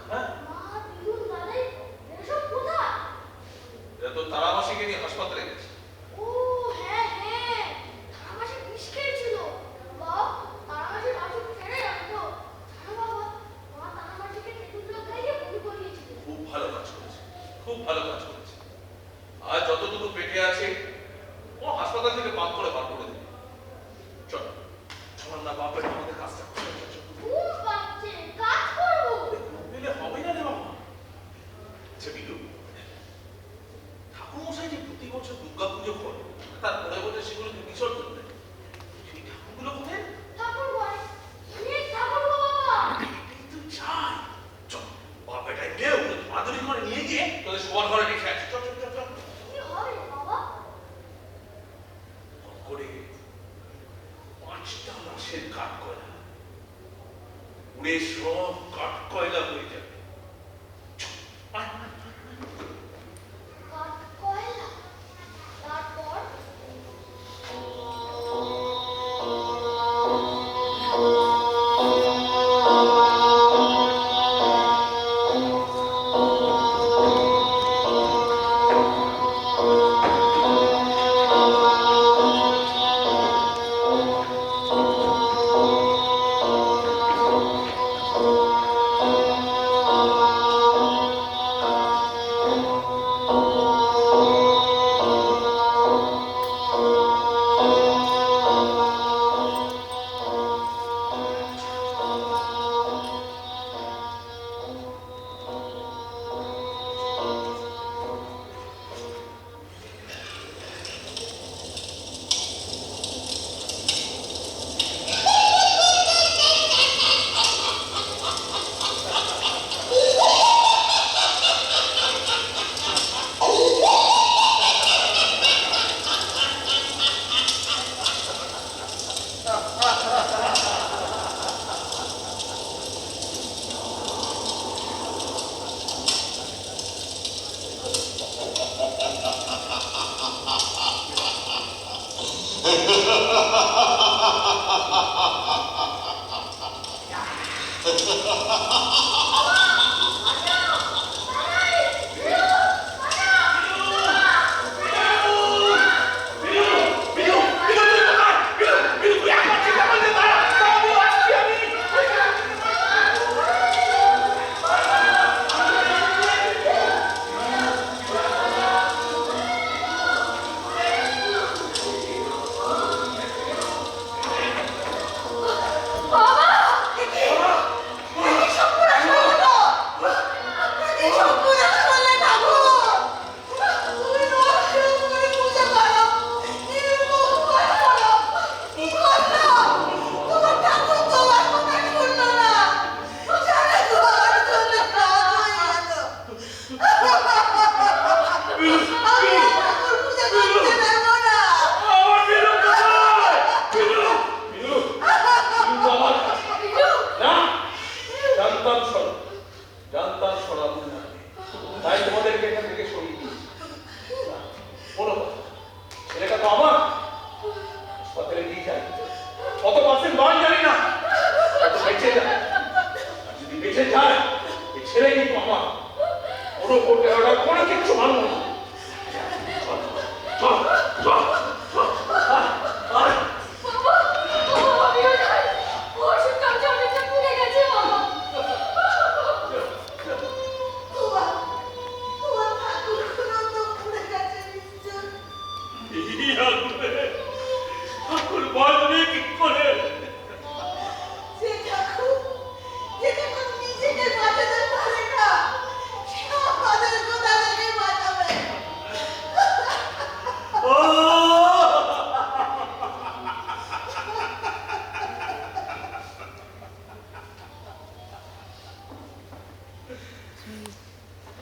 হ্যাঁ, মা দিলুন দাদাই এসব কোথায়? এরা তো তারাবাসীকে নিয়ে হাসপাতালে গেছে। ও হ্যাঁ হ্যাঁ, তারামাসি বিষ খেয়েছিল। বাবা, তারামাসির বাসুক ছেড়ে রাখতো। জানো বাবা, মা তারামাসিকে তেঁতুল খাইয়ে বমি করিয়েছিল। খুব ভালো কাজ করেছে, খুব ভালো কাজ করেছে। আর যতটুকু পেটে আছে ও হাসপাতাল থেকে পাম্প করে বার করে দেবে। চল চল না বাপের আমাদের কাজটা করে চল, চল। ঘুম পাচ্ছে, কাজ করবো। ঘুম পেলে হবে না রে বাবা। আচ্ছা বিলু, ঠাকুরমশাই যে প্রতি বছর দুর্গা পুজো করে তারপরে বলে সেগুলোকে বিসর্জন দেয়, সেই ঠাকুরগুলো কোথায়? ঠাকুর ঘরে অনেক ঠাকুর গো বাবা। এটাই তো চাই। চল বাপের টাইমে ওগুলো মাদুরি করে নিয়ে গিয়ে তোদের সবার ঘরে রেখে আসি। চল চল চল চল। কি হবে বাবা? করে 5টা লাশের কাঠ কয়লা উড়ে সব কাঠ কয়লা হয়ে যাবে। চল, আয়, আয়, আয়, আয়। কাঠ কয়লা। তারপর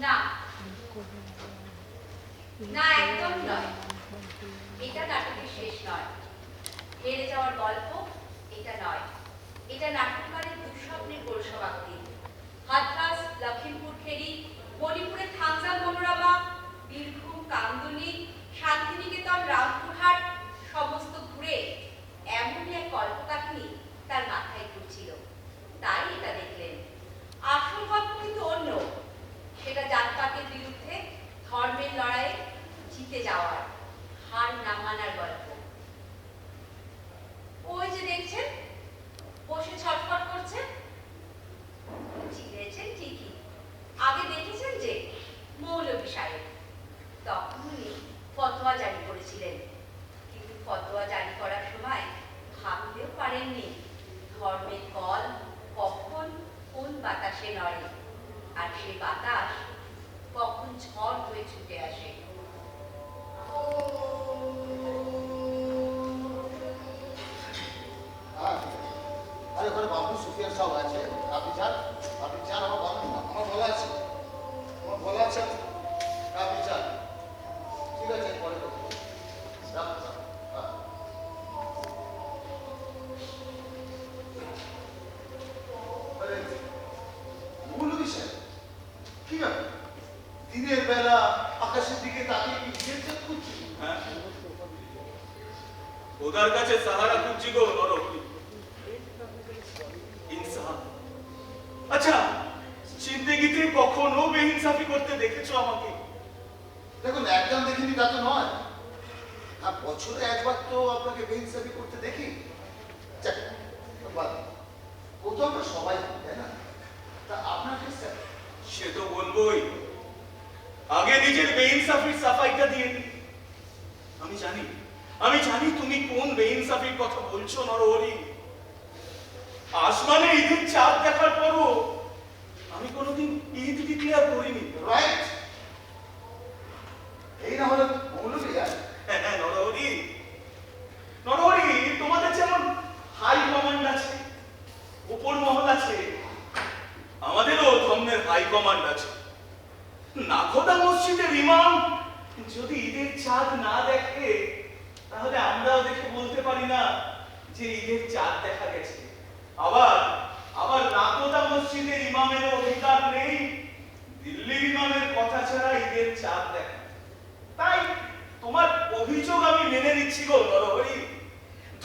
না না একদম নয়, এটা নাটকের শেষ নয়, হেরে যাওয়ার গল্প এটা নয়, এটা নাটককারের দুঃস্বপ্নের পৌরসভাক্তি। হাতরাস, লখিমপুর খেরি, মণিপুরে থাংজা মনোরমা, বীরভূম কামদুনি, শান্তিনিকেতন, রামপুরহাট সমস্ত ঘুরে এমনই এক কল্পকাহিনী তার মাথায় ঘুরছিল। তাই এটা দেখলেন। আসল গল্প কিন্তু অন্য, সেটা জাতপাতের বিরুদ্ধে ধর্মের লড়াইয়ে জিতে যাওয়ার, হার না মানার গল্প। ওই যে দেখছেন বসে ছটফট করছে, চিনেছেন ঠিকই, আগে দেখেছেন যে মৌলভী সাহেব। তখন উনি ফতোয়া জারি করেছিলেন, কিন্তু ফতোয়া জারি করার সময় ভাবতেও পারেননি ধর্মের কল কখন কোন বাতাসে নড়ে, আর সেই বাতাস কখন ঝড় হয়ে ছুটে আসে। আরে ওখানে বাবু সুফিয়ান সাহেব আছে, আপনি যান আমার বলা আছে, আপনি যান। ঠিক আছে, পরে কথা বলবো। রাখুন। মৌলভী সাহেব কি ব্যাপার? দিনের বেলা আকাশের দিকে তাকিয়ে কি নিজের খুঁজছি? হ্যাঁ, ওদের কাছে সাহারা খুঁজছি গো নরহরি। ইনসাফ। আচ্ছা, জিন্দেগিতে কখনো বেইনসাফি করতে দেখেছো আমাকে? দেখুন, একদম দেখিনি তা তো নয়, আর বছরে একবার তো আপনাকে বেইনসাফি করতে দেখি। ও তো আমরা সবাই জানি, তাই না? তা আপনার কেসটা? সে তো বলবোই। আগে নিজের বেইনসাফির সাফাইটা দিয়ে নি। আমি জানি তুমি কোন বেইনসাফির কথা বলছো নরহরি। আসমানে ঈদের চাঁদ দেখার পরও আমি কোনোদিন ঈদ ডিক্লেয়ার করিনি। রাইট, এই না হলে মৌলভী। হ্যাঁ নরহরি, তোমাদের যেমন হাই কমান্ড আছে, উপর মহল আছে, আমাদেরও ধর্মের হাই কমান্ড আছে। নাখোদা মসজিদের ইমাম যদি ঈদের চাঁদ না দেখে, তাহলে আমরাও দেখে বলতে পারি না যে ঈদের চাঁদ দেখা গেছে। আবার নাখোদা মসজিদের ইমামেরও অধিকার নেই দিল্লির ইমামের কথা ছাড়া ঈদের চাঁদ দেখা। তাই তোমার অভিযোগ আমি মেনে নিচ্ছি গো নরহরি।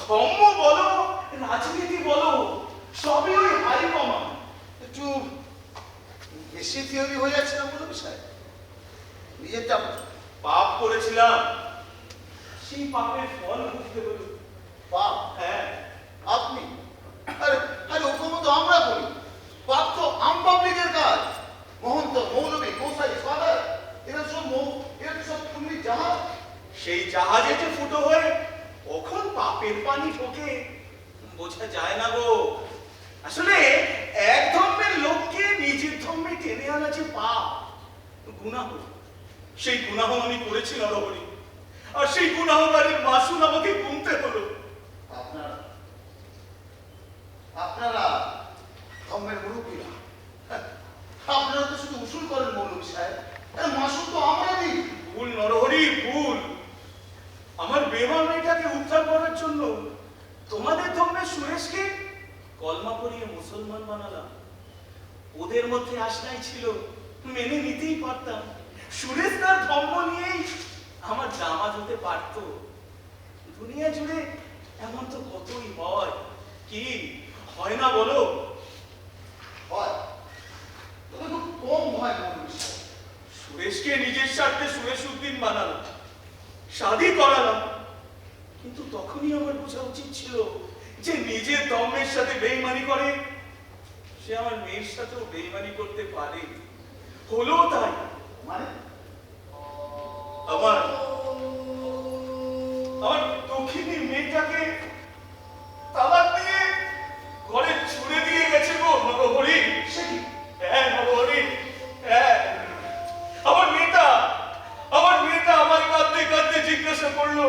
ধর্ম বলো, রাজনীতি বলো, সবই ওই হাই কমান। একটু বেশি থিওরি হয়ে যাচ্ছে না বলে বিষয় নিজেরটা পাপ করেছিলাম, সেই পাপের ফল বুঝতে হলো। পাপ হ্যাঁ, আপনি আরে আরে ওখানে তো আমরা করি পাপ তো আম পাবলিকের কাজ মহন্ত মৌলবী গোসাই ফাদার এরা তো সব তুমি জাহাজ সেই জাহাজে যে ফুটো হয়ে কখন পাপের পানি ঢোকে বোঝা যায় না গো। আসলে এক ধর্মের লোককে নিজের ধর্মে টেনে আনা যে পাপ, গুনাহ, সেই গুনাহ আমি করেছি নরহরি। আর সেই গুনাহগারের মাসুল আমাকে গুনতে হলো। আপনারা ধর্মের মুরব্বীরা আপনারা তো শুধু উসুল করেন মৌলবী সাহেব মাসুল তো আমরা দিই। ভুল নরহরি, ভুল। আমার বেমা মেয়েটাকে উদ্ধার করার জন্য তোমাদের ধর্মের সুরেশকে কলমা পড়িয়ে মুসলমান বানালাম। ওদের মধ্যে আশাই ছিল, মেনে নিতেই পারতাম। সুরেশ তার ধর্ম নিয়েই আমার জামাত হতে পারত। দুনিয়া জুড়ে এমন তো কতই হয়, কি হয় না বলো? হয় তবে খুব কম হয় মৌলবী সাহেব। সুরেশকে নিজের স্বার্থে সুরেশ উদ্দিন বানালাম, শাদি করালাম। কিন্তু তখনই আমার বোঝা উচিত ছিল যে নিজের ধর্মের সাথে বেইমানি করে সে আমার মেয়ের সাথেও বেইমানি করতে পারে। হলো তাই। মানে আমার দক্ষিণী মেয়েটাকে তালাক দিয়ে ঘরে ছুড়ে দিয়ে গেছে গো নরহরি। সে কি হ্যাঁ নরহরি, হ্যাঁ। আমার মেয়েটা আমার কাঁদতে কাঁদতে জিজ্ঞাসা করলো,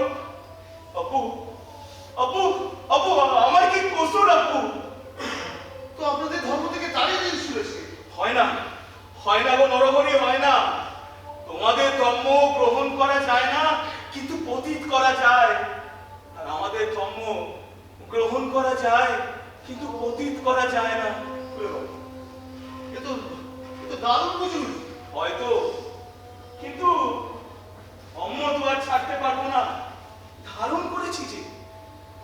আপু আপু আপু আমার কি কসুর আপু? তো আপনাদের ধর্ম থেকে তাড়িয়ে দিন সুরেশকে। হয় না গো নরহরি, হয় না। তোমাদের ধর্ম গ্রহণ করা যায় না, কিন্তু পতিত করা যায়। আর আমাদের ধর্ম গ্রহণ করা যায়, কিন্তু পতিত করা যায় না। এ তো দারুণ বুঝুন। হয়তো, কিন্তু অম্ম তো আর ছাড়তে পারবো না। ধারণ করেছি যে,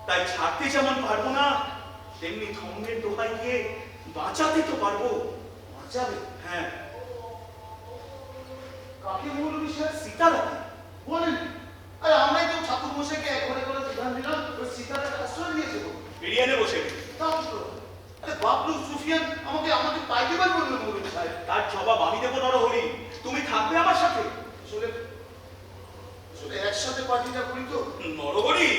তাই ছাড়তে যেমন পারবো না, তেমনি ধর্মের দোহাই দিয়ে বাঁচাতে তো পারবো। বাঁচাবে হ্যাঁ, কাকে মৌলবী সাহেব? সীতারাকে। বলেন আরে আমরাই তো ঠাকুর মশাইকে একবারে করে বিধান দিলাম ওই সীতারাকে আশ্রয় দিয়েছে গো। বিরিয়ানি বসে তাও তো আরে বাবলু সুফিয়ান আমাকে পাইতেবার বললো মৌলবী সাহেব। তার জবাব আমি দেবো নরহরি। তুমি থাকবে আমার সাথে। আসলে একসাথে পার্টিটা করি তো। নরহরি,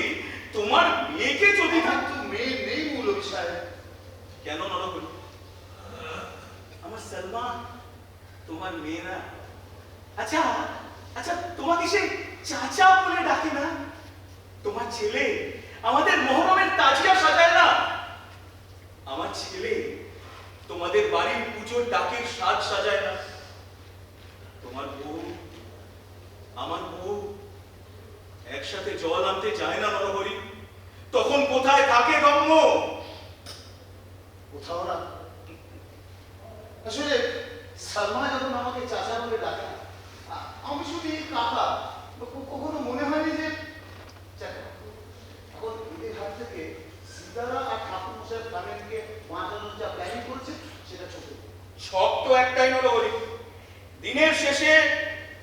তোমার মেয়েকে যদি আমার তো মেয়ে নেই মৌলবী সাহেব। কেন নরহরি? আমার সলমা তোমার মেয়ে না? আচ্ছা আচ্ছা, তোমাকে সে চাচা বলে ডাকে না? তোমার ছেলে আমাদের মহরমের তাজিয়া সাজায় না? আমার ছেলে তোমাদের বাড়ির পুজোর ডাকের সাজ সাজায় না? তোমার বউ, আমার বউ একসাথে জল আনতে যায় না নরহরি? তখন কোথায় থাকে ধর্ম? কোথাও না। আসলে সালমা যখন আমাকে চাচা বলে ডাকে আমি শুধু এই কাকা কখনো মনে হয়নি যে এখন ঈদের হাট থেকে সীতারা আর ঠাকুর মশাইয়ের ফ্যামিলিকে বাঁচানোর যা প্ল্যানিং করেছে সেটা ছোট। শখ তো একটাই নরহরি। দিনের শেষে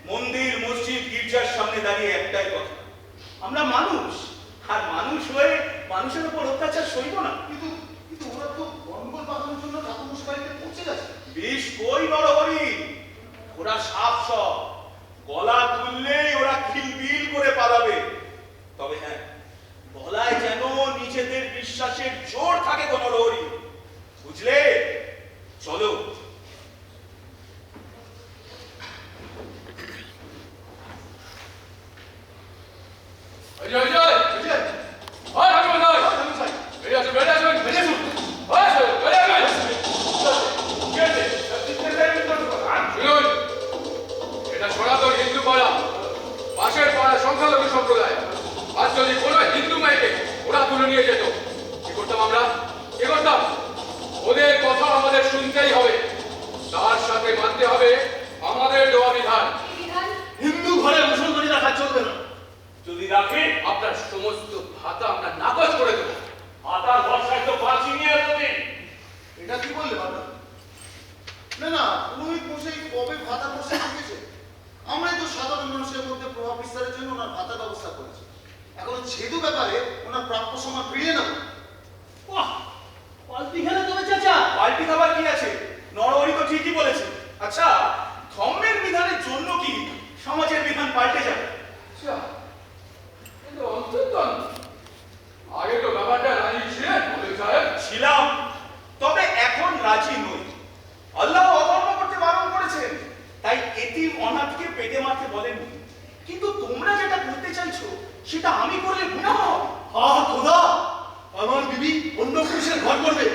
মন্দির, মসজিদ, গির্জার সামনে দাঁড়িয়ে একটাই কথা, আমরা মানুষ, আর মানুষ হয়ে মানুষের উপর অত্যাচার সইব না। কিন্তু ওরা তো গন্ডগোল বাঁধানোর জন্য ঠাকুর মশাই বাড়িতে পৌঁছে গেছে। বিষ কই নরহরি, ওরা সাপ সব, গলা তুললেই ওরা খিলবিল করে পালাবে। তবে হ্যাঁ, গলায় যেন নিজেদের বিশ্বাসের জোর থাকে গো নরহরি, বুঝলে? চলো। এটা সনাতন হিন্দু পাড়া, পাশের পাড়া সংখ্যালঘু সম্প্রদায়। আর যদি কোনো হিন্দু মেয়েকে ওরা তুলে নিয়ে যেত, কি করতাম আমরা? কি করতাম? ওদের কথা আমাদের শুনতেই হবে, তার সাথে মানতে হবে আমাদের দেওয়া বিধান। হিন্দু ঘরে মুসলমানি রাখা চলবে না। যদি রাখে আপনার সমস্ত ভাতা আমরা নাকচ করে দেবো। মাতার ভরসায় তো বাঁচিনি এতদিন। এটা কি বললে বাবা? না না, পুরোহিত মশাই কবে ভাতা বসে রেখেছে? আমরাই তো সাধারণ মানুষের মধ্যে প্রভাব বিস্তারের জন্য ওনার ভাতা ব্যবস্থা করেছি। এখন ছেদু ব্যাপারে ওনার প্রাপ্য সমান ফিরিয়ে নেব। বাহ, পাল্টি খেলে তবে চাচা। পাল্টি খাবার কি আছে? নরহরি তো ঠিকই বলেছে। আচ্ছা, ধর্মের বিধানের জন্য কি সমাজের বিধান পাল্টে যাবে? আচ্ছা, কিন্তু অন্তত আগে তো ব্যাপারটা রাজি ছিলেন মৌলভী সাহেব। ছিলাম, তবে এখন রাজি নই। আল্লাহ অধর্ম করতে বারণ করেছেন, তাই এতিম অনাথকে পেটে মারতে বলেননি। কিন্তু তোমরা যেটা করতে চাইছো সেটা আমি করলে গুনাহ হবে। আহ খোদা, আমার বিবি অন্য পুরুষের ঘর করবে,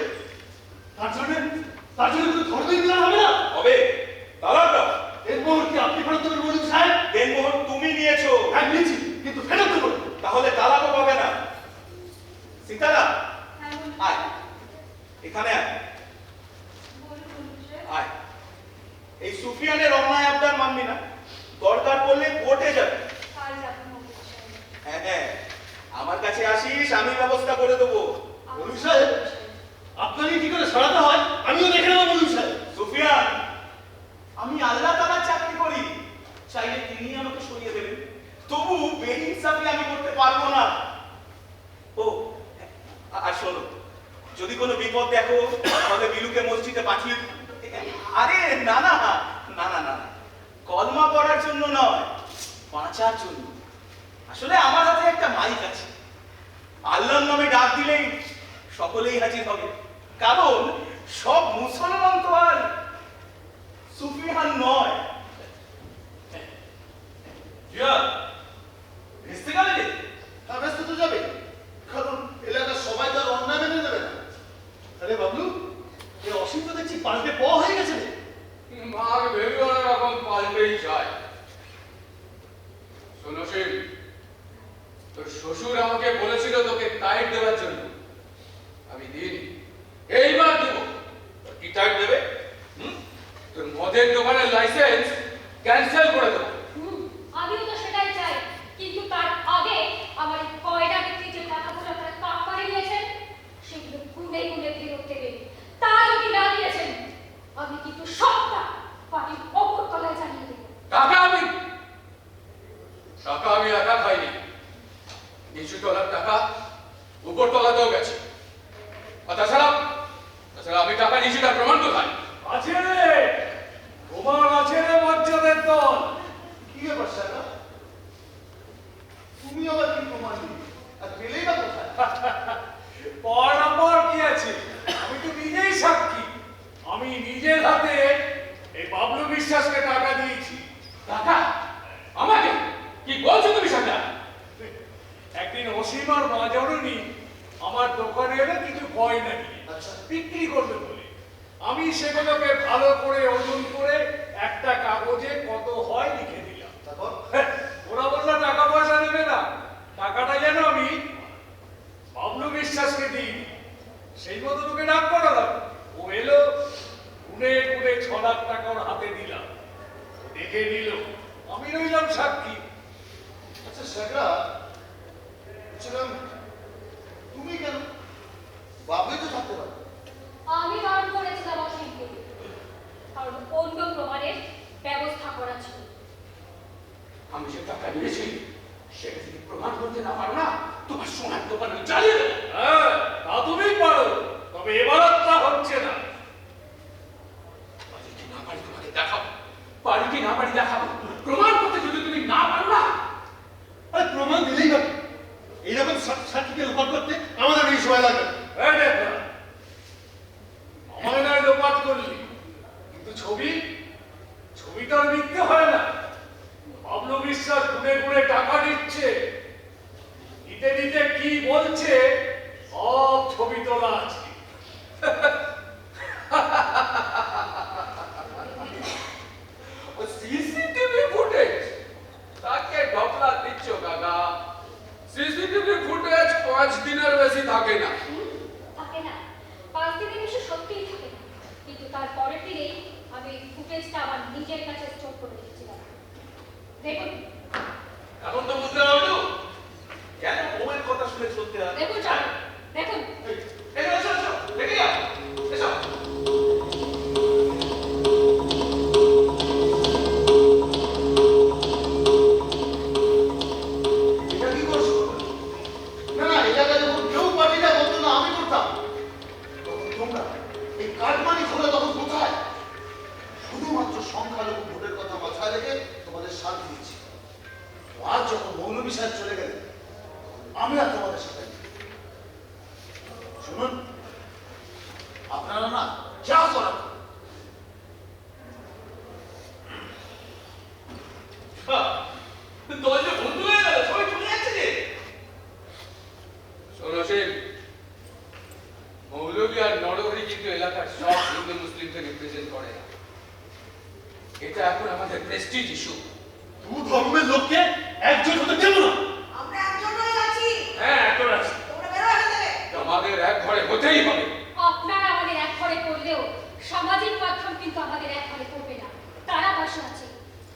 তার জন্য কোনো ধর্মের বিধান হবে না। হবে, তালাক দাও। এর মোহর কি আপনি ফেরত দেবেন মৌলভী সাহেব? দেনমোহর তুমি নিয়েছো। হ্যাঁ নিয়েছি, কিন্তু ফেরত দেবো না। তাহলে তালাকও পাবে না। সীতারা, হ্যাঁ বলুন। আয় এখানে আয়। বলুন মৌলভী সাহেব। আয়, এই সুফিয়ানের অন্যায় আবদার মানবি না। দরকার পড়লে কোর্টে যাবে। কাল যাবো মৌলভী সাহেব। হ্যাঁ হ্যাঁ, আমার কাছে আসিস, আমি ব্যবস্থা করে দেবো। মৌলভী সাহেব, আপনাকে কি করে সরাতে হয় আমিও দেখে নেবো মৌলভী সাহেব। সুফিয়ান, আমি আল্লাহ তাআলার চাকরি করি, চাইলে তিনি আমাকে সরিয়ে দেবেন। তবু বেইনসাফি আমি করতে পারবো না। ও আর শোনো, যদি কোনো বিপদ দেখো তাহলে বিলুকে মসজিদে পাঠিয়ে। আরে না না না না না না, কলমা পড়ার জন্য নয়, বাঁচার জন্য। আসলে আমার হাতে একটা মাইক আছে, আল্লাহর নামে ডাক দিলেই সকলেই হাজির হবে। কারণ সব মুসলমান তো আর সুফিয়ান নয়। জিয়া, ভেস্তে গেলে যে? তা ব্যস্ত তো যাবে, কারণ এলাকার সবাই তার অন্যায় মেনে নেবে না। আরে বাবলু, এই অসীম তো দেখছি পাল্টে প হয়ে গেছে রে। মার ভেবে অনেক রকম পাল্টেই যায়। শোনো শিব, তোর শ্বশুর আমাকে বলেছিল তোকে টাইট দেওয়ার জন্য, আমি দিইনি, এইবার দেব। কি টাইপ দেবে? তোর মদের দোকানের লাইসেন্স ক্যান্সেল করে দেবো। আমিও তো সেটাই চাই, কিন্তু তার আগে আমার এই কয়লা বিক্রি যে টাকাগুলো আপনারা কাপ করে নিয়েছেন সেগুলো গুনে গুনে ফেরত দেবেন। তা যদি না দিয়েছেন আমি কিন্তু সবটা বাড়ির অপর তলায় জানিয়ে দেবো। টাকা আমি একা খাইনি, নিচু তলার টাকা উপর তলাতেও গেছে। আর তাছাড়া আমি টাকা নিয়েছি তার প্রমাণ কোথায়? আছে রে, তোমার আছে রে বাচ্চাদের দল। কি ব্যাপার সাহেব? তুমি আবার কি প্রমাণ দিবে? আর পেলেই বা কোথায়? পর কি আছে, আমি তো নিজেই সাক্ষী। আমি নিজের হাতে এই বাবলু বিশ্বাসকে টাকা দিয়েছি। টাকা আমাকে? কি বলছো তুমি সাজা? একদিন অসীম আর মা জননী আমার দোকানে এলে কিছু গয়না নিয়ে আচ্ছা। বিক্রি করবে বলে। আমি সেগুলোকে ভালো করে ওজন করে একটা কাগজে কত হয় লিখে দিলাম। তারপর ওরা বললো টাকা পয়সা নেবে না, টাকাটা যেন আমি বাবলু বিশ্বাসকে দিই। সেই মতো তোকে ডাক করালাম, ও এলো, গুনে গুনে 6 লাখ টাকা ওর হাতে দিলাম, ও দেখে নিল, আমি রইলাম সাক্ষী। আচ্ছা শেখরা, বলছিলাম তুমি কেন? বাবুই তো থাকতে পারে। আমি বারণ করেছিলাম অসীমকে, কারণ অন্য প্রমাণের ব্যবস্থা করা ছিল। আমি যে টাকা নিয়েছি সেটা যদি প্রমাণ করতে না পারো না, তোমার সোনার দোকান আমি জ্বালিয়ে দেবো। হ্যাঁ, তা তুমি পারো, তবে এবার আর তা হচ্ছে না। পারি কি না পারি তোমাকে দেখাবো, পারি কি না পারি দেখাবো। প্রমাণ করতে যদি তুমি না পারো না, আরে প্রমাণ দিলেই হবে, এইরকম সাক্ষীকে লোপাট করতে আমাদের এই সময় লাগবে। এই দেখ না, আমায় নয় লোপাট করলি, কিন্তু ছবি তো আর মিথ্যে হয় না। বাবলু বিশ্বাস গুনে গুনে টাকা নিচ্ছে, নিতে নিতে কি বলছে সব ছবি তোলা আছে। সিসিটিভি ফুটেজ তাকে ঢপলা দিচ্ছ কাকা। সিসিটিভি ফুটেজ 5 দিনের বেশি থাকে না। থাকে না, 5 দিনের বেশি সত্যিই থাকে না, কিন্তু তার পরের দিনেই আমি ফুটেজটা আমার নিজের কাছে স্টোর করে রেখেছিলাম। দেখুন এখন তো বুঝতে পারলো কেন বউয়ের কথা শুনে চলতে হয়। দেখুন, দেখুন আমি আর তোমাদের সাথে নেই। শুনুন, আপনারা না যা করার করুন। তোমার যে বন্ধু হয়ে গেল, সবাই চলে যাচ্ছে যে। শোনো মৌলভী আর নরহরি কিন্তু এলাকার সব হিন্দু মুসলিমকে রিপ্রেজেন্ট করে না। এটা এখন আমাদের প্রেস্টিজ ইস্যু। দু ধর্মের লোককে একজোট হতে দেব না। আমরা একজন হয়ে আছি। হ্যাঁ, এখন আছে। তোমরা বেরো এখান থেকে। আমাদের এক ঘরে হতেই হবে। আপনারা আমাদের এক ঘরে করলেও সামাজিক মাধ্যম কিন্তু আমাদের এক ঘরে করবে না। তারা পাশে আছে,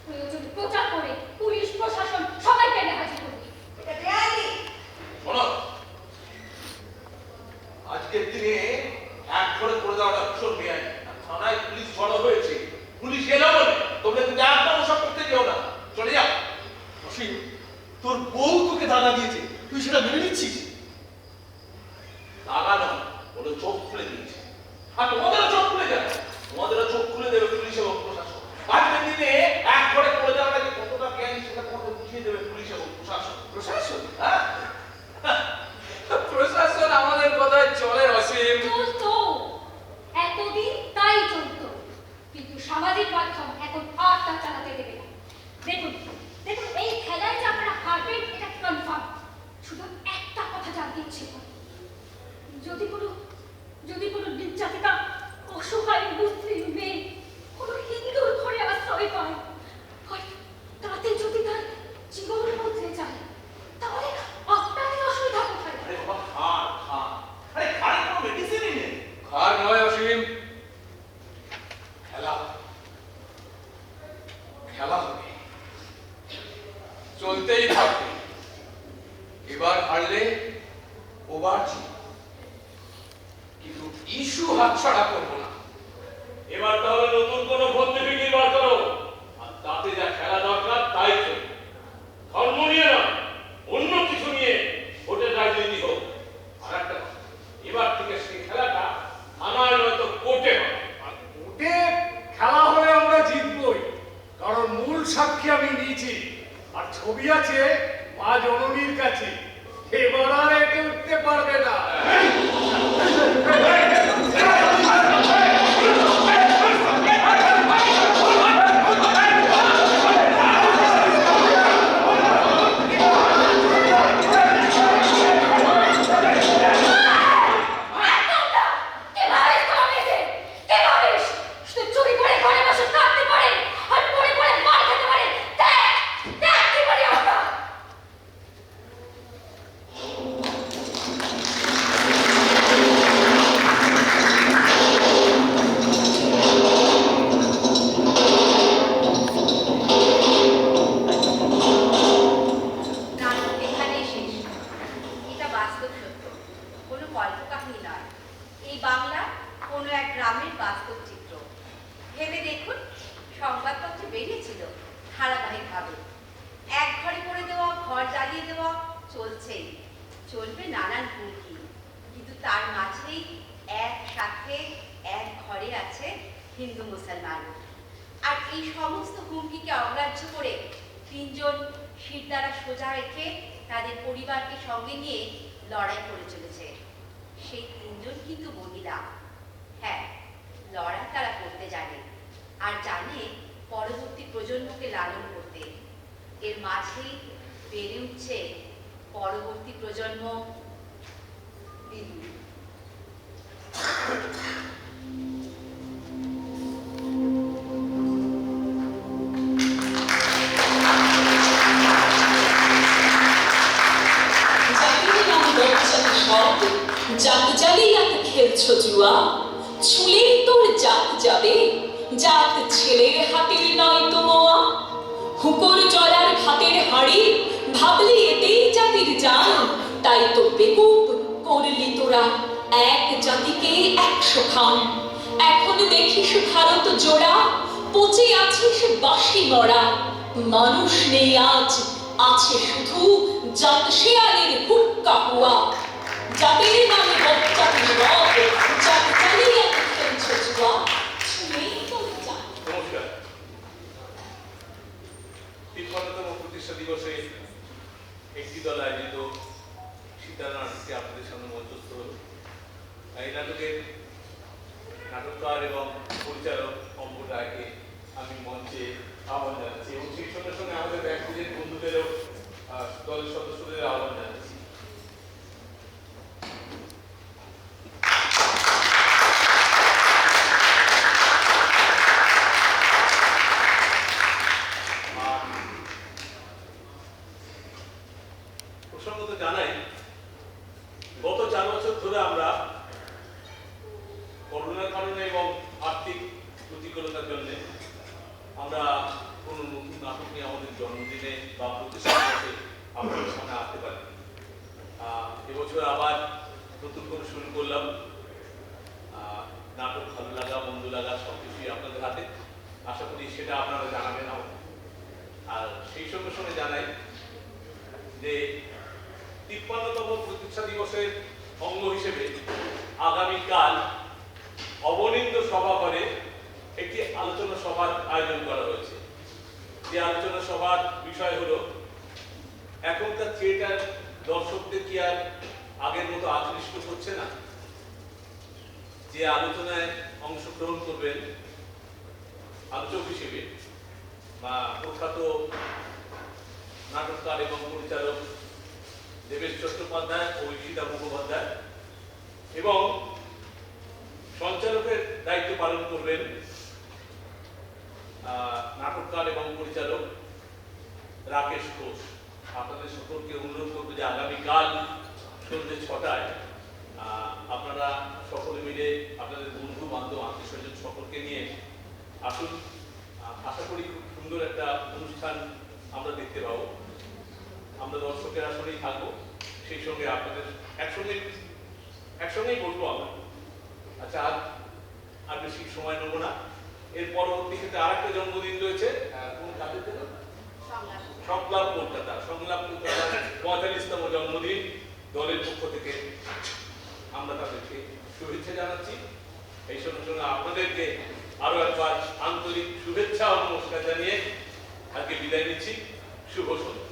প্রয়োজনে প্রচার করে পুলিশ প্রশাসন সবাইকে এনে হাজির করবে। এটা বেআইনি। শোনো, আজকের দিনে এক করে দেওয়াটা ভীষণ বেআইনি। থানায় পুলিশ জড়ো হয়েছে, পুলিশ এলো বলে তোমরা কিন্তু একদম ওসব করতে যেও না, চলে যাও। অসীম, তোর বউ তোকে দাগা দিয়েছে, তুই সেটা মেনে নিচ্ছিস? লাগা নয়, ওরা চোখ খুলে দিয়েছে। আর তোমাদেরও চোখ খুলে যাবে, তোমাদেরও চোখ খুলে দেবে পুলিশ এবং প্রশাসন। আজকের দিনে এক করে দেওয়াটা যে কতটা বেআইনি সেটা তোমাকে বুঝিয়ে দেবে পুলিশ এবং প্রশাসন। প্রশাসন হ্যাঁ, প্রশাসন আমাদের কথায় চলে অসীম। চলতো, এতদিন তাই চলতো, কিন্তু সামাজিক মাধ্যম এখন আর তা চালাতে দেবে না। দেখুন দেখুন, এই খেলায় যে আপনারা হারবেন এটা কনফার্ম। শুধু একটা কথা জানতে ইচ্ছে করে, যদি কোনো নির্যাতিতা অসহায় মুসলিম মেয়ে কোনো হিন্দুর ঘরে আশ্রয় পায় আর তাতে যদি তার জীবন বদলে যায়, তাহলে আপনাদের অসুবিধা কোথায়? আরে বাবা, খান খান, আরে খান কোনো মেডিসিনই নেই। খার নয় অসীম, খেলা খেলা হবে, চলতেই থাকবে। এবার হারলে ওবার জিত, কিন্তু ইস্যু হাতছাড়া করবো না। এবার তাহলে নতুন কোন বন্ধু ফিকির বার করো, আর তাতে যা খেলা দরকার তাই চলবে। ধর্ম নিয়ে নয়, অন্য কিছু নিয়ে ভোটের রাজনীতি হোক। আর একটা কথা, এবার থেকে সেই খেলাটা থানায় নয়তো কোর্টে হবে। কোর্টে খেলা হলে আমরা জিতবই, কারণ মূল সাক্ষী আমি নিয়েছি আর ছবি আছে মা জননীর কাছে। এবার আর একে উঠতে পারবে না। নাটক এখানেই শেষ। এটা বাস্তব সত্য, কোনো কল্পকাহিনী নয়। এই বাংলা কোনো এক গ্রামের বাস্তব চিত্র। ভেবে দেখুন, সংবাদপত্রে বেরিয়েছিল ধারাবাহিকভাবে এক ঘরে করে দেওয়া, ঘর জ্বালিয়ে দেওয়া চলছেই, চলবে নানান হুমকি। কিন্তু তার মাঝেই একসাথে এক ঘরে আছে হিন্দু মুসলমান। আর এই সমস্ত হুমকিকে অগ্রাহ্য করে তিনজন শির দ্বারা সোজা রেখে তাদের পরিবারকে সঙ্গে নিয়ে লড়াই করে চলেছে। সেই তিনজন কিন্তু মহিলা। হ্যাঁ, লড়াই তারা করতে জানে, আর জানে পরবর্তী প্রজন্মকে লালন করতে। এর মাঝেই বেড়ে উঠছে পরবর্তী প্রজন্ম বিলু। জাত জ্বালিয়ে খেলছো জুয়া, ছুলেই তোর জাত যাবে, জাত ছেলের হাতের নয় তো মোয়া। হুকর জলার ভাতের হাঁড়ি, ভাবলি এতেই জাতির জান, তাই তো বেকুব করলি তোরা এক জাতিকে 100 খান। এখন দেখিস ভারত জোড়া, পচে আছিস বাসি মরা। মানুষ নেই আজ, আছে শুধু জাত শেয়ালের হুক্কা হুয়া। জাতির নামে বক্তাকে রব, জাত জ্বালিয়ে খেলছো জুয়া, ছুলেই তোর জাত। নমস্কার। 53তম প্রতিষ্ঠা দিবসে একটি দল আয়োজিত সীতারামকে আপনাদের সামনে মঞ্চস্থ হল। এই নাটকের নাটককার এবং পরিচালক অম্বর রায়কে আমি মঞ্চে আহ্বান জানাচ্ছি এবং সেই সঙ্গে সঙ্গে আমাদের ব্যক্তিদের বন্ধুদেরও দলের সদস্যদের আহ্বান জানাচ্ছি। প্রসঙ্গত জানাই, গত 4 বছর ধরে আমরা করোনার কারণে এবং আর্থিক প্রতিকূলতার জন্য আমরা কোনো নতুন নাটক নিয়ে আমাদের জন্মদিনে বা প্রতিষ্ঠানে আপনাদের সামনে আসতে পারি। এবছর আবার নতুন করে শুরু করলাম। নাটক ভালো লাগা মন্দ লাগা সবকিছুই আপনাদের হাতে, আশা করি সেটা আপনারা জানাবেন। আর সেই সঙ্গে সঙ্গে জানাই যে 53তম প্রতিষ্ঠা দিবসের অঙ্গ হিসেবে আগামীকাল অবনীন্দ সভাঘরে একটি আলোচনা সভার আয়োজন করা হয়েছে। যে আলোচনা সভার বিষয় হলো, এখনকার থিয়েটার দর্শকদের কি আর আগের মতো আকৃষ্ট করছে না? যে আলোচনায় অংশগ্রহণ করবেন আলোচক হিসেবে বা প্রখ্যাত নাটককার এবং পরিচালক দেবেশ চট্টোপাধ্যায় ও ঈশিতা মুখোপাধ্যায়, এবং সঞ্চালকের দায়িত্ব পালন করবেন নাটককার এবং পরিচালক রাকেশ ঘোষ। আপনাদের সকলকে অনুরোধ করবো যে আগামীকাল সন্ধ্যে 6টায় আপনারা সকলে মিলে আপনাদের বন্ধু বান্ধব আত্মীয় স্বজন সকলকে নিয়ে আসুন। আশা করি খুব সুন্দর একটা অনুষ্ঠান আমরা দেখতে পাবো। আমরা দর্শকের আসলেই থাকবো, সেই সঙ্গে আপনাদের একসঙ্গেই বসবো আমরা। আচ্ছা, আর বেশি সময় নেবো না। এর পরবর্তী ক্ষেত্রে আরেকটা জন্মদিন রয়েছে। কোন কাজের জন্য? সংলাপ কলকাতা। সংলাপ কলকাতার 45তম জন্মদিন দলের পক্ষ থেকে আমরা তাদেরকে শুভেচ্ছা জানাচ্ছি। এই সঙ্গে সঙ্গে আপনাদেরকে আরো একবার আন্তরিক শুভেচ্ছা ও নমস্কার জানিয়ে আজকে বিদায় নিচ্ছি। শুভ সন্ধ্যা।